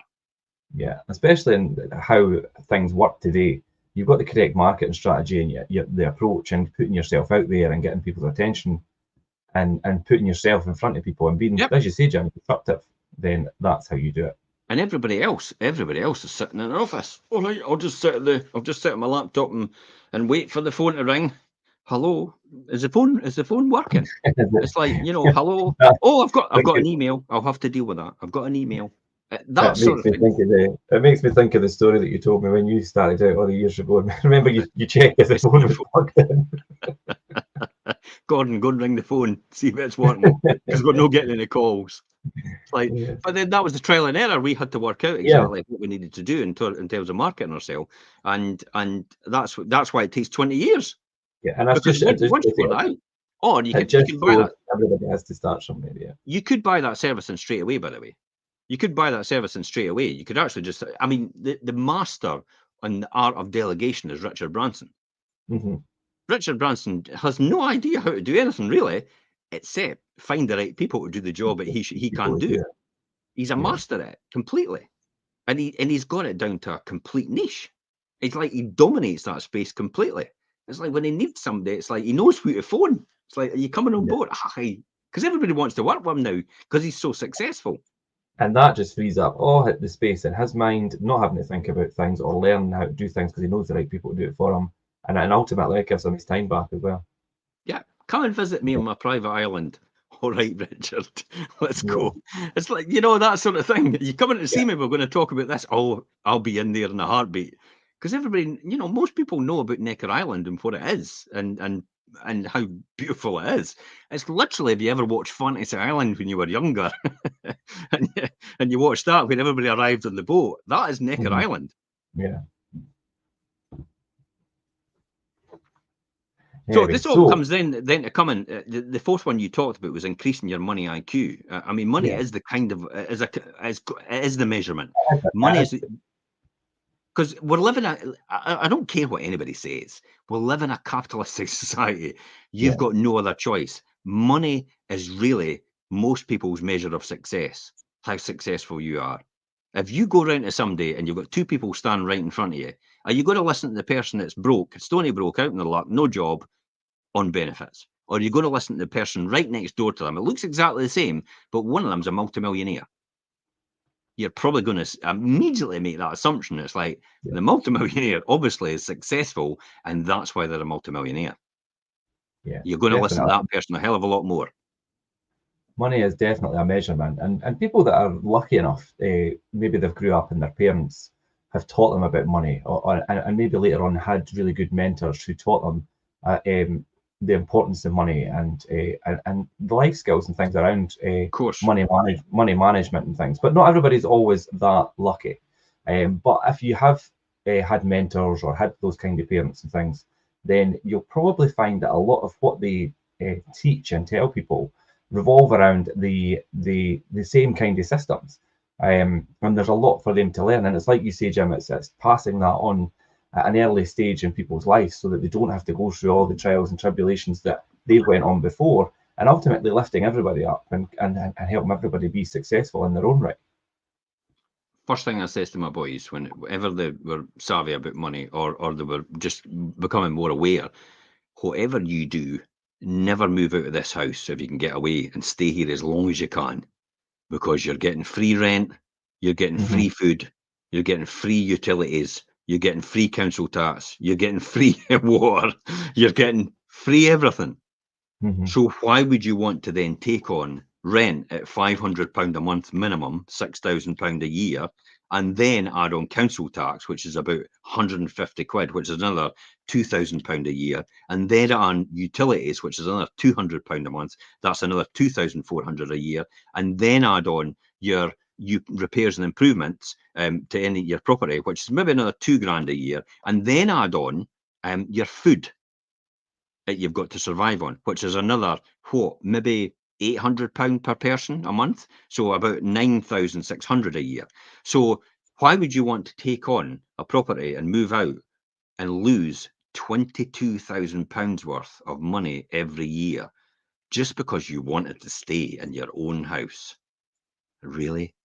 Yeah, especially in how things work today. You've got the correct marketing strategy and the approach, and putting yourself out there and getting people's attention, and putting yourself in front of people and being, as you say, Jim, disruptive. Then that's how you do it. And everybody else is sitting in an office. All right, I'll just sit at my laptop and wait for the phone to ring. Hello, is the phone working? It's like, hello. Oh, I've got an email. I'll have to deal with that. I've got an email. That it makes me think of the story that you told me when you started out all the years ago. Remember, you check if the phone was plugged in. Gordon, go and ring the phone, see if it's working, because we're not getting any calls. But then that was the trial and error. We had to work out exactly what we needed to do in terms of marketing ourselves, and that's why it takes 20 years. Yeah, and that's just once you put out. Or you can buy that. Everybody has to start somewhere. Yeah, you could buy that service and straight away. By the way, you could buy that service and straight away. You could actually just. I mean, the master on the art of delegation is Richard Branson. Richard Branson has no idea how to do anything really, except find the right people to do the job that he can't do. He's a master at it completely, and he's got it down to a complete niche. It's like he dominates that space completely. It's like when he needs somebody, it's like he knows who to phone. It's like, are you coming on board? Hi, because everybody wants to work with him now because he's so successful. And that just frees up all the space in his mind, not having to think about things or learn how to do things because he knows the right people to do it for him. And ultimately, it gives him his time back as well. Yeah, come and visit me on my private island. All right, Richard, let's go. It's like, that sort of thing. You come in to see me, we're going to talk about this. Oh, I'll be in there in a heartbeat. Because everybody, most people know about Necker Island and what it is and how beautiful it is. It's literally, if you ever watched Fantasy Island when you were younger, and you watched that when everybody arrived on the boat, that is Necker Island. Yeah. So this all comes then to come in. The fourth one you talked about was increasing your money IQ. I mean, money is the kind of is the measurement. Money is. Because we're living I don't care what anybody says. We're living in a capitalistic society. You've got no other choice. Money is really most people's measure of success, how successful you are. If you go round to somebody and you've got two people standing right in front of you, are you going to listen to the person that's broke, stony broke, out in their luck, no job, on benefits? Or are you going to listen to the person right next door to them? It looks exactly the same, but one of them's a multimillionaire. You're probably going to immediately make that assumption. It's like the multimillionaire obviously is successful, and that's why they're a multimillionaire. Yeah, you're going to listen to definitely. that person a hell of a lot more. Money is definitely a measurement, and people that are lucky enough, maybe they've grew up and their parents have taught them about money, and maybe later on had really good mentors who taught them the importance of money and the life skills and things around Of course. money management and things. But not everybody's always that lucky. But if you have had mentors or had those kind of parents and things, then you'll probably find that a lot of what they teach and tell people revolve around the same kind of systems. And there's a lot for them to learn. And it's like you say, Jim, it's passing that on at an early stage in people's lives so that they don't have to go through all the trials and tribulations that they went on before, and ultimately lifting everybody up and helping everybody be successful in their own right. First thing I says to my boys whenever they were savvy about money or they were just becoming more aware, whatever you do, never move out of this house if you can get away, and stay here as long as you can, because you're getting free rent, you're getting free food, you're getting free utilities, you're getting free council tax, you're getting free water, you're getting free everything. So why would you want to then take on rent at £500 a month minimum, £6,000 a year, and then add on council tax, which is about 150 quid, which is another £2,000 a year, and then on utilities, which is another £200 a month, that's another 2,400 a year, and then add on your repairs and improvements to any your property, which is maybe another £2,000 a year, and then add on your food that you've got to survive on, which is another, maybe £800 per person a month, so about 9,600 a year. So why would you want to take on a property and move out and lose £22,000 worth of money every year just because you wanted to stay in your own house? Really?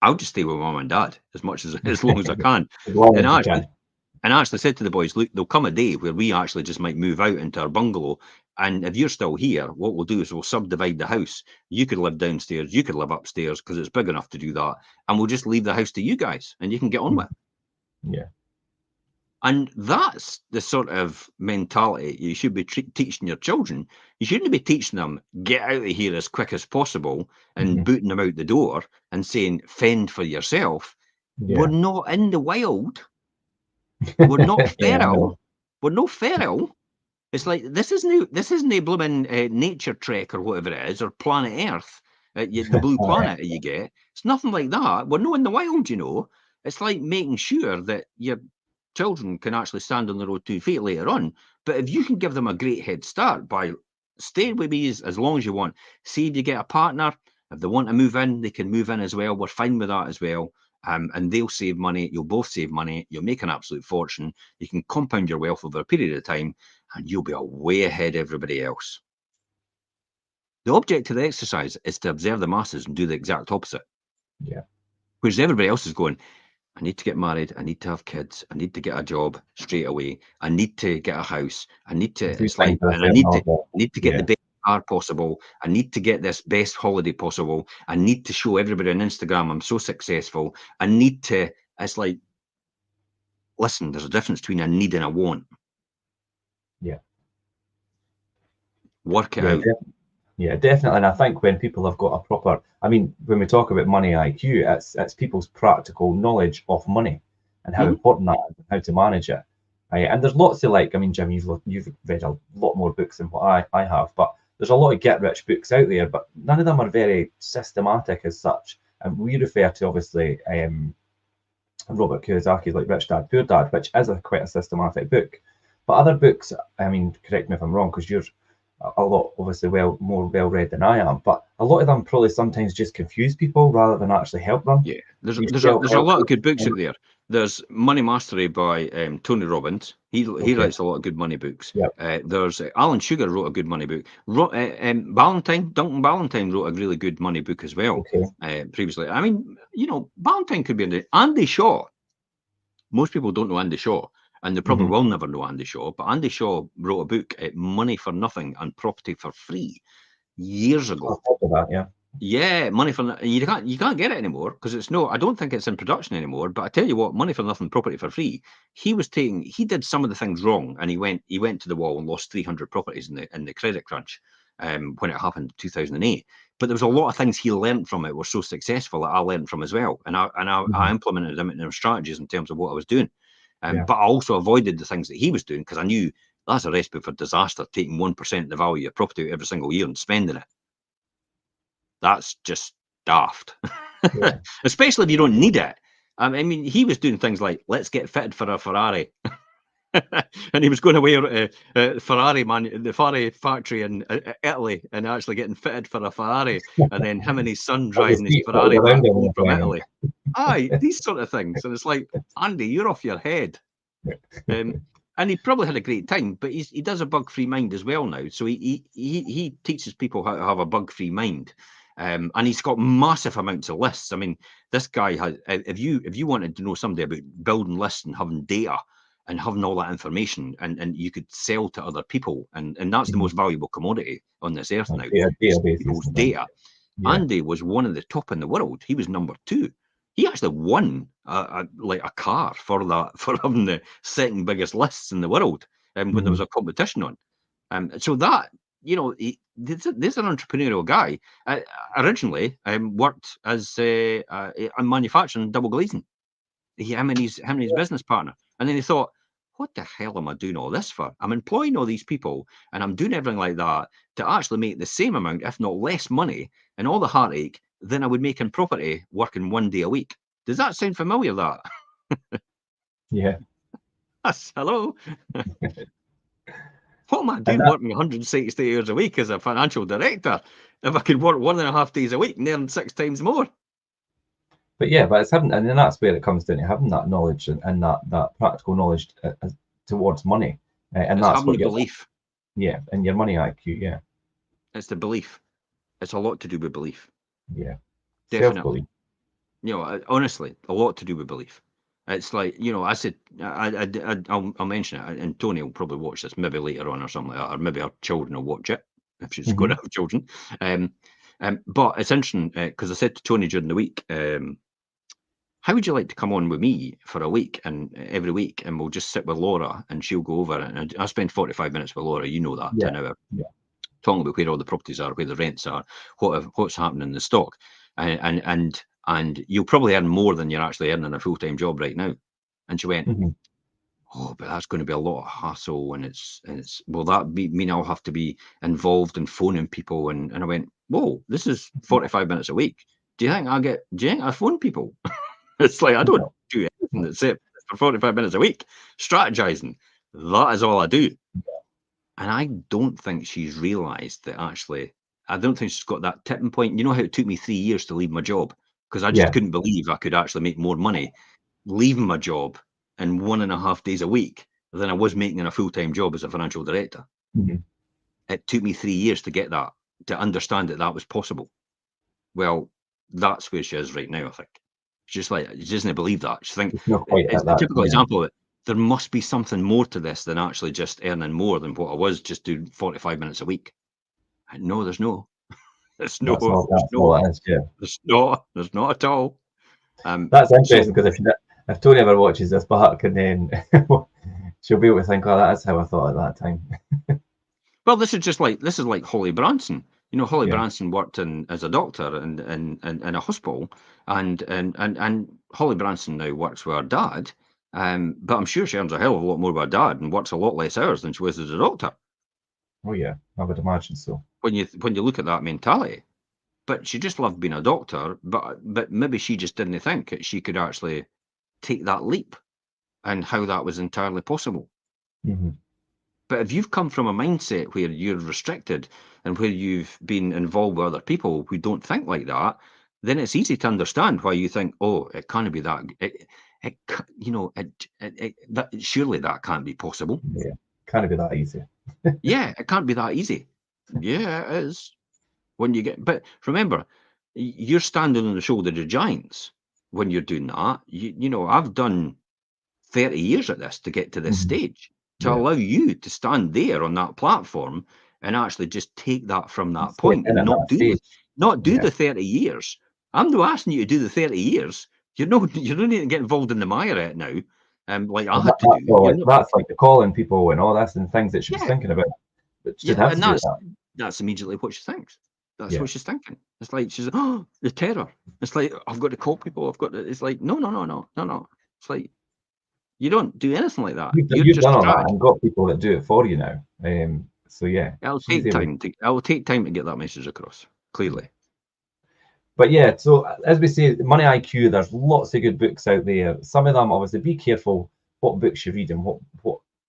I'll just stay with mum and dad as long as I can. And I actually said to the boys, look, there'll come a day where we actually just might move out into our bungalow. And if you're still here, what we'll do is we'll subdivide the house. You could live downstairs, you could live upstairs because it's big enough to do that. And we'll just leave the house to you guys and you can get on with it. Yeah. And that's the sort of mentality you should be teaching your children. You shouldn't be teaching them, get out of here as quick as possible and booting them out the door and saying, fend for yourself. Yeah. We're not in the wild. We're not feral. We're no feral. It's like this isn't a blooming Nature Trek or whatever it is, or Planet Earth, the blue planet you get. It's nothing like that. We're not in the wild, you know. It's like making sure that your children can actually stand on their own 2 feet later on. But if you can give them a great head start by staying with me as long as you want, see if you get a partner. If they want to move in, they can move in as well. We're fine with that as well. And they'll save money. You'll both save money. You'll make an absolute fortune. You can compound your wealth over a period of time, and you'll be way ahead of everybody else. The object of the exercise is to observe the masses and do the exact opposite. Yeah. Whereas everybody else is going, I need to get married. I need to have kids. I need to get a job straight away. I need to get a house. I need to. It's like, and I need to get the best car possible. I need to get this best holiday possible. I need to show everybody on Instagram I'm so successful. I need to. It's like, listen, there's a difference between a need and a want. Yeah. Work it out. Yeah, definitely. And I think when people have got a proper, I mean, when we talk about money IQ, it's people's practical knowledge of money and how important that is, and how to manage it. And there's lots of, like, I mean, Jim, you've read a lot more books than what I have, but there's a lot of get-rich books out there, but none of them are very systematic as such. And we refer to, obviously, Robert Kiyosaki's like Rich Dad, Poor Dad, which is quite a systematic book. But other books, I mean, correct me if I'm wrong, because you're a lot, obviously, more well-read than I am, but a lot of them probably sometimes just confuse people rather than actually help them. Yeah, there's a lot of good books out there. There's Money Mastery by Tony Robbins. He writes a lot of good money books. Yep. There's Alan Sugar wrote a good money book. Duncan Ballantyne wrote a really good money book as well. Previously, I mean, you know, Ballantyne could be in it. Andy Shaw. Most people don't know Andy Shaw, and they probably will never know Andy Shaw. But Andy Shaw wrote a book, Money for Nothing and Property for Free, years ago. I've heard of that, Yeah, Money for you can't get it anymore because it's no. I don't think it's in production anymore. But I tell you what, Money for Nothing, Property for Free. He did some of the things wrong, and he went to the wall and lost 300 properties in the credit crunch when it happened in 2008. But there was a lot of things he learned from it were so successful that I learned from as well, and I implemented them in their strategies in terms of what I was doing. But I also avoided the things that he was doing because I knew that's a recipe for disaster. Taking 1% of the value of your property every single year and spending it. That's just daft, especially if you don't need it. I mean, he was doing things like, let's get fitted for a Ferrari. And he was going away to the Ferrari factory in Italy and actually getting fitted for a Ferrari. And then him and his son driving his Ferrari back home from Italy. Aye, these sort of things. And it's like, Andy, you're off your head. And he probably had a great time, but he does a bug-free mind as well now. So he teaches people how to have a bug-free mind. And he's got massive amounts of lists. I mean, this guy has. If you wanted to know somebody about building lists and having data and having all that information, and you could sell to other people, and that's the most valuable commodity on this earth now. People's data. Yeah. Andy was one of the top in the world. He was number 2. He actually won like a car for having the second biggest lists in the world when there was a competition on. So that. This is an entrepreneurial guy. Originally, worked as a manufacturing double glazing. Him and his business partner, and then he thought, "What the hell am I doing all this for? I'm employing all these people, and I'm doing everything like that to actually make the same amount, if not less, money, and all the heartache than I would make in property working 1 day a week." Does that sound familiar? That? Yeah. Yes. Hello. What am I doing working 160 hours a week as a financial director if I could work 1.5 days a week and earn 6 times more? But yeah, but it's having, and then that's where it comes down to having that knowledge and that practical knowledge towards money, and that's having the belief. Yeah, and your money IQ. Yeah, it's the belief. It's a lot to do with belief. Yeah, definitely. Honestly, a lot to do with belief. It's like, I said, I'll mention it, and Tony will probably watch this maybe later on or something like that, or maybe our children will watch it if she's going to have children. But it's interesting because I said to Tony during the week, how would you like to come on with me for a week and every week, and we'll just sit with Laura and she'll go over it. And I spend 45 minutes with Laura, that, an hour, talking about where all the properties are, where the rents are, what's happening in the stock, and you'll probably earn more than you're actually earning a full-time job right now. And she went, oh, but that's going to be a lot of hassle, and it's will that mean I'll have to be involved in phoning people? And I went, whoa, this is 45 minutes a week. Do you think I phone people? It's like, I don't do anything that's it for 45 minutes a week. Strategizing, that is all I do. And I don't think she's realized that actually, I don't think she's got that tipping point. You know how it took me 3 years to leave my job? Because I just couldn't believe I could actually make more money leaving my job in 1.5 days a week than I was making in a full-time job as a financial director. It took me 3 years to get that, to understand that was possible. Well, that's where she is right now, I think. She's just like, she doesn't believe that. She thinks it's a typical example of it. There must be something more to this than actually just earning more than what I was just doing 45 minutes a week. No, there's no. There's no. There's not at all. That's interesting because if Tony ever watches this back, and then she'll be able to think, "Oh, that's how I thought at that time." Well, this is like Holly Branson. Holly Branson worked as a doctor in a hospital, and Holly Branson now works with her dad. But I'm sure she earns a hell of a lot more with her dad and works a lot less hours than she was as a doctor. Oh yeah, I would imagine so. When you look at that mentality, but she just loved being a doctor. But maybe she just didn't think that she could actually take that leap, and how that was entirely possible. But if you've come from a mindset where you're restricted and where you've been involved with other people who don't think like that, then it's easy to understand why you think, oh, it can't be that. Surely that can't be possible. Yeah, can't be that easy. Yeah, it can't be that easy. Yeah, it is. When you get, but remember, you're standing on the shoulder of giants when you're doing that. I've done 30 years at this to get to this stage. To allow you to stand there on that platform and actually just take that from that point and not do it. not do the 30 years. I'm not asking you to do the 30 years. You don't need to get involved in the mire right now. Like I had to do. That's like the calling people and all this and things that she was thinking about. But she didn't have to do that's immediately what she thinks. That's what she's thinking. It's like she's the terror. It's like I've got to call people. It's like no. It's like you don't do anything like that. You've done all that and got people that do it for you now. So yeah, it'll take time to get that message across clearly. But yeah, so as we say, Money IQ, there's lots of good books out there. Some of them, obviously, be careful what books you read and what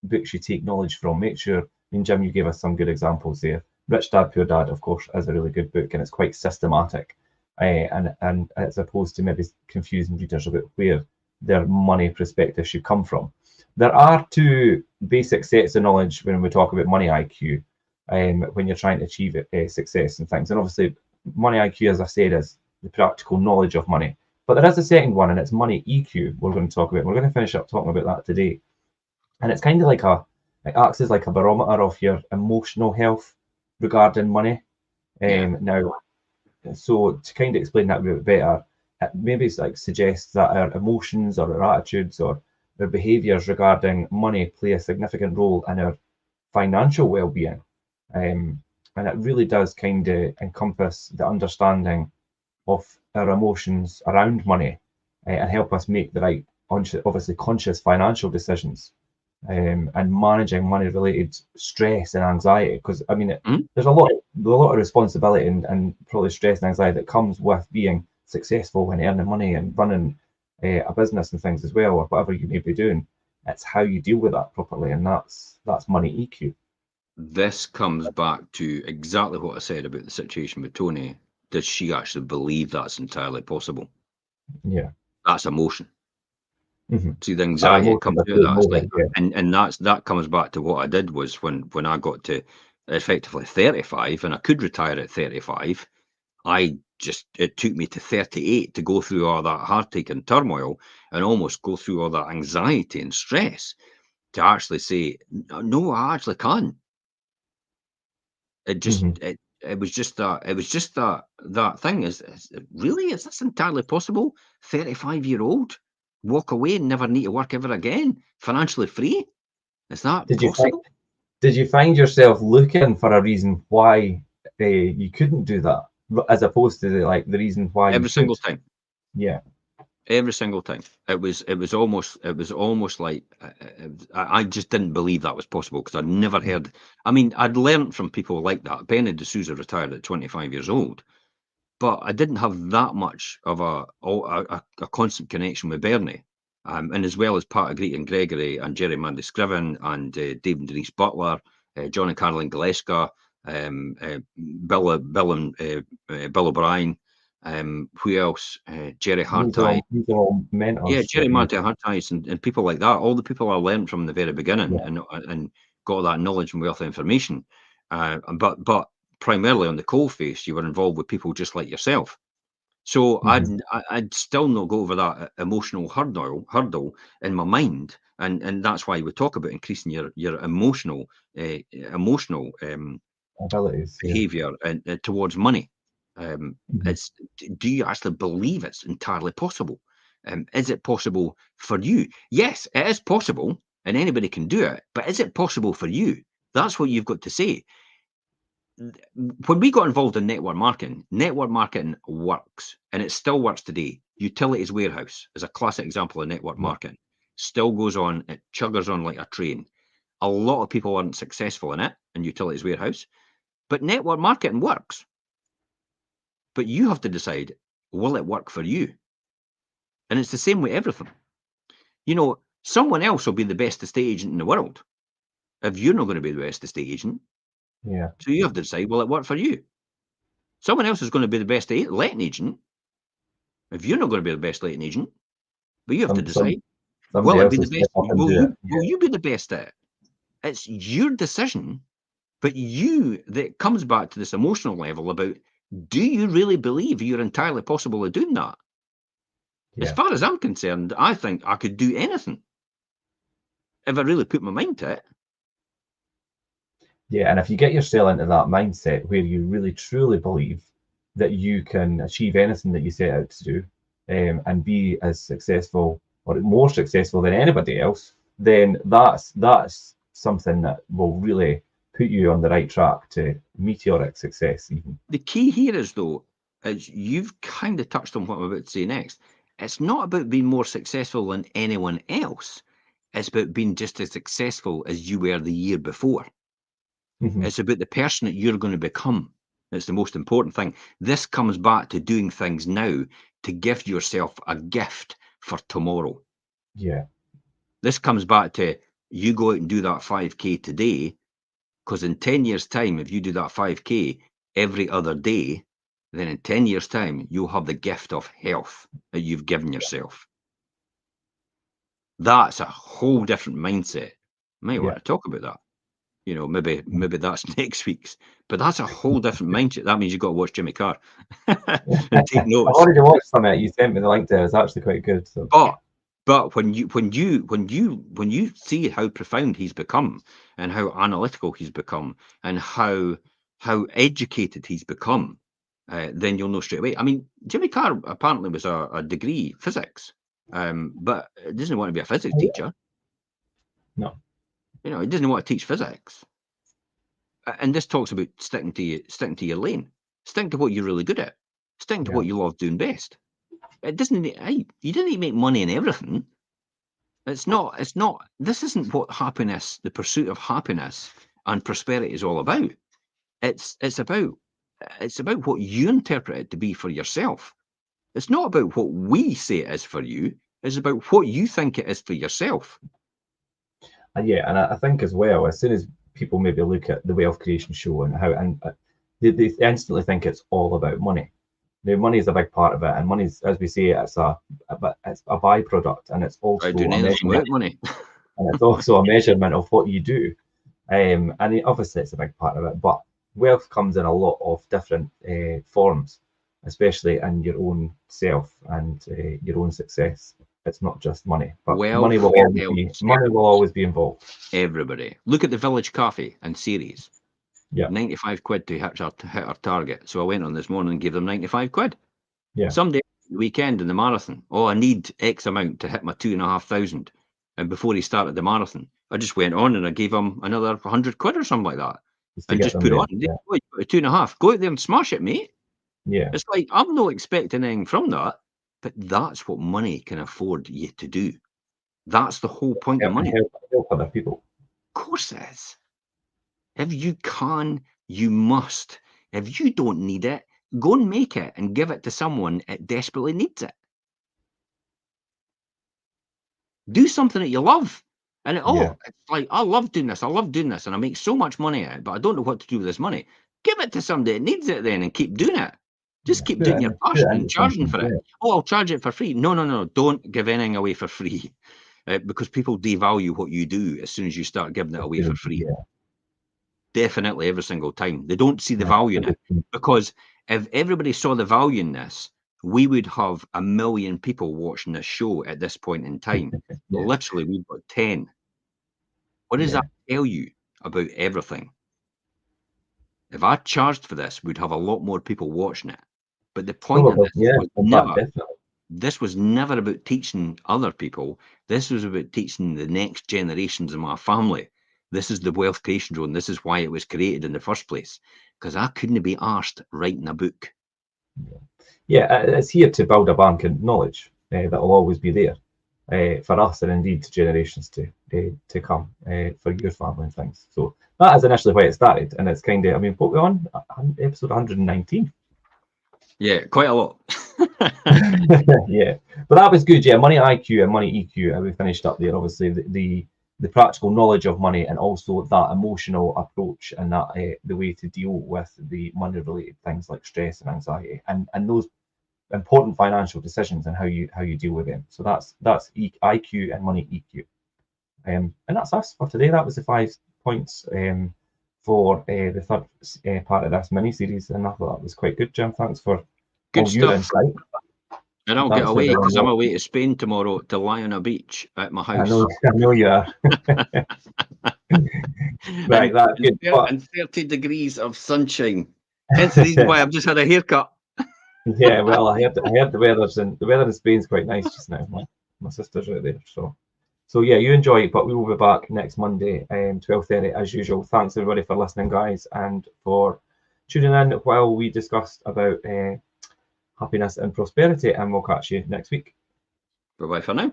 books you take knowledge from. Make sure, Jim, you gave us some good examples there. Rich Dad, Poor Dad, of course, is a really good book, and it's quite systematic. And as opposed to maybe confusing readers about where their money perspective should come from. There are two basic sets of knowledge when we talk about Money IQ, when you're trying to achieve success and things. And obviously, Money IQ, as I said, is the practical knowledge of money. But there is a second one, and it's Money EQ we're going to talk about. We're going to finish up talking about that today. And it's kind of like it acts as like a barometer of your emotional health regarding money. Now, so to kind of explain that a bit better, it maybe like suggests that our emotions or our attitudes or our behaviours regarding money play a significant role in our financial well-being. And it really does kind of encompass the understanding of our emotions around money and help us make the right, obviously conscious financial decisions and managing money-related stress and anxiety. Because I mean, there's a lot of responsibility and probably stress and anxiety that comes with being successful and earning money and running a business and things as well, or whatever you may be doing. It's how you deal with that properly, and that's Money EQ. This comes back to exactly what I said about the situation with Tony. Does she actually believe that's entirely possible? Yeah. That's emotion. See, the anxiety comes out of that. Like, and that comes back to what I did was when I got to effectively 35 and I could retire at 35, it took me to 38 to go through all that heartache and turmoil and almost go through all that anxiety and stress to actually say, no, I actually can. It just it was just that thing is really, is this entirely possible? 35-year-old walk away and never need to work ever again, financially free? Is that possible? Did you find yourself looking for a reason why you couldn't do that, as opposed to the reason why every single time? Yeah. Every single time. It was almost like I just didn't believe that was possible because I'd never heard. I mean, I'd learned from people like that. Benny D'Souza retired at 25 years old, but I didn't have that much of a constant connection with Bernie. And as well as Pat Agreed and Gregory and Jerry Mandy Scriven and Dave and Denise Butler, John and Caroline Galeska, Bill O'Brien. Who else? Jerry Hartide. These are all mentors. Yeah, Jerry Hartide and people like that. All the people I learned from the very beginning and got that knowledge and wealth of information. But primarily on the coalface, you were involved with people just like yourself. So I'd still not go over that emotional hurdle in my mind, and that's why we talk about increasing your emotional abilities, behavior towards money. It's, do you actually believe it's entirely possible? Is it possible for you? Yes, it is possible, and anybody can do it. But is it possible for you? That's what you've got to say. When we got involved in network marketing works, and it still works today. Utilities Warehouse is a classic example of network marketing. Still goes on, it chuggers on like a train. A lot of people aren't successful in it, in Utilities Warehouse, but network marketing works. But you have to decide, will it work for you? And it's the same with everything. You know, someone else will be the best estate agent in the world if you're not going to be the best estate agent. Yeah. So you have to decide, will it work for you? Someone else is going to be the best letting agent if you're not going to be the best letting agent. But you have to decide, will it be the best? Will you be the best at it? It's your decision, but that comes back to this emotional level about, do you really believe you're entirely possible of doing that? Yeah. As far as I'm concerned, I think I could do anything if I really put my mind to it. Yeah, and if you get yourself into that mindset where you really truly believe that you can achieve anything that you set out to do, and be as successful or more successful than anybody else, then that's something that will really put you on the right track to meteoric success even. The key here is, though, as you've kind of touched on what I'm about to say next, it's not about being more successful than anyone else. It's about being just as successful as you were the year before. It's about the person that you're going to become. It's the most important thing. This comes back to doing things now to give yourself a gift for tomorrow. Yeah. This comes back to you go out and do that 5K today, because in 10 years' time, if you do that 5K every other day, then in 10 years' time, you'll have the gift of health that you've given yourself. That's a whole different mindset. Might want to talk about that. You know, maybe that's next week's, but that's a whole different mindset. That means you've got to watch Jimmy Carr and take notes. I've already watched some of it. You sent me the link there. It's actually quite good. So. But when you see how profound he's become and how analytical he's become and how educated he's become, then you'll know straight away. I mean, Jimmy Carr apparently was a degree physics, but he doesn't want to be a physics teacher. No. You know, he doesn't want to teach physics. And this talks about sticking to your lane. Stick to what you're really good at. Stick to what you love doing best. It doesn't. You didn't need to make money in everything. It's not. This isn't what happiness, the pursuit of happiness and prosperity, is all about. It's about what you interpret it to be for yourself. It's not about what we say it is for you. It's about what you think it is for yourself. Yeah, and I think as well, as soon as people maybe look at the Wealth Creation Show and how, and they instantly think it's all about money. Now, money is a big part of it, and money is, as we say, it's a byproduct, and it's also a measurement. Money. And it's also a measurement of what you do, and obviously it's a big part of it. But wealth comes in a lot of different forms, especially in your own self and your own success. It's not just money, but money will always be involved. Everybody, look at the Village Cafe and series. Yeah, 95 quid to hit our target. So I went on this morning and gave them 95 quid. Yeah. Someday the weekend in the marathon, I need X amount to hit my 2,500. And before he started the marathon, I just went on and I gave him another 100 quid or something like that, and just put on. Yeah. 2.5. Go out there and smash it, mate. Yeah, it's like I'm not expecting anything from that. But that's what money can afford you to do. That's the whole point of money. Help other people. Of course it is. If you can, you must. If you don't need it, go and make it and give it to someone that desperately needs it. Do something that you love. And it's like, I love doing this. And I make so much money at it, but I don't know what to do with this money. Give it to somebody that needs it then and keep doing it. Just keep doing your passion and charging for it. I'll charge it for free. No. Don't give anything away for free, because people devalue what you do as soon as you start giving it away for free. Yeah. Definitely, every single time. They don't see the value in it, because if everybody saw the value in this, we would have 1 million people watching this show at this point in time. Literally, we've got 10. What does that tell you about everything? If I charged for this, we'd have a lot more people watching it. But the point of this was never about teaching other people. This was about teaching the next generations of my family. This is the Wealth Creation Show, and this is why it was created in the first place, because I couldn't be arsed writing a book. Yeah, it's here to build a bank of knowledge that will always be there for us, and indeed to generations to come, for your family and things. So that is initially why it started, and it's kind of, I mean, what we're on, episode 119. Yeah, quite a lot. Yeah, but that was good. Yeah, money IQ and money EQ. We finished up there. Obviously, the practical knowledge of money, and also that emotional approach, and that the way to deal with the money-related things like stress and anxiety, and those important financial decisions and how you deal with them. So that's IQ and money EQ. And that's us for today. That was the 5 points for the third part of this mini series, and I thought that was quite good, Jim. Thanks for good stuff. Insight. And I'll get away because I'm away to Spain tomorrow to lie on a beach at my house. I know you are. Right, that's good. And 30 degrees of sunshine. Hence the reason why I've just had a haircut. Yeah, well, I heard the weather in Spain's quite nice just now. My sister's out there, so yeah, you enjoy it. But we will be back next Monday, 12:30 as usual. Thanks everybody for listening, guys, and for tuning in while we discussed about happiness and prosperity. And we'll catch you next week. Bye bye for now.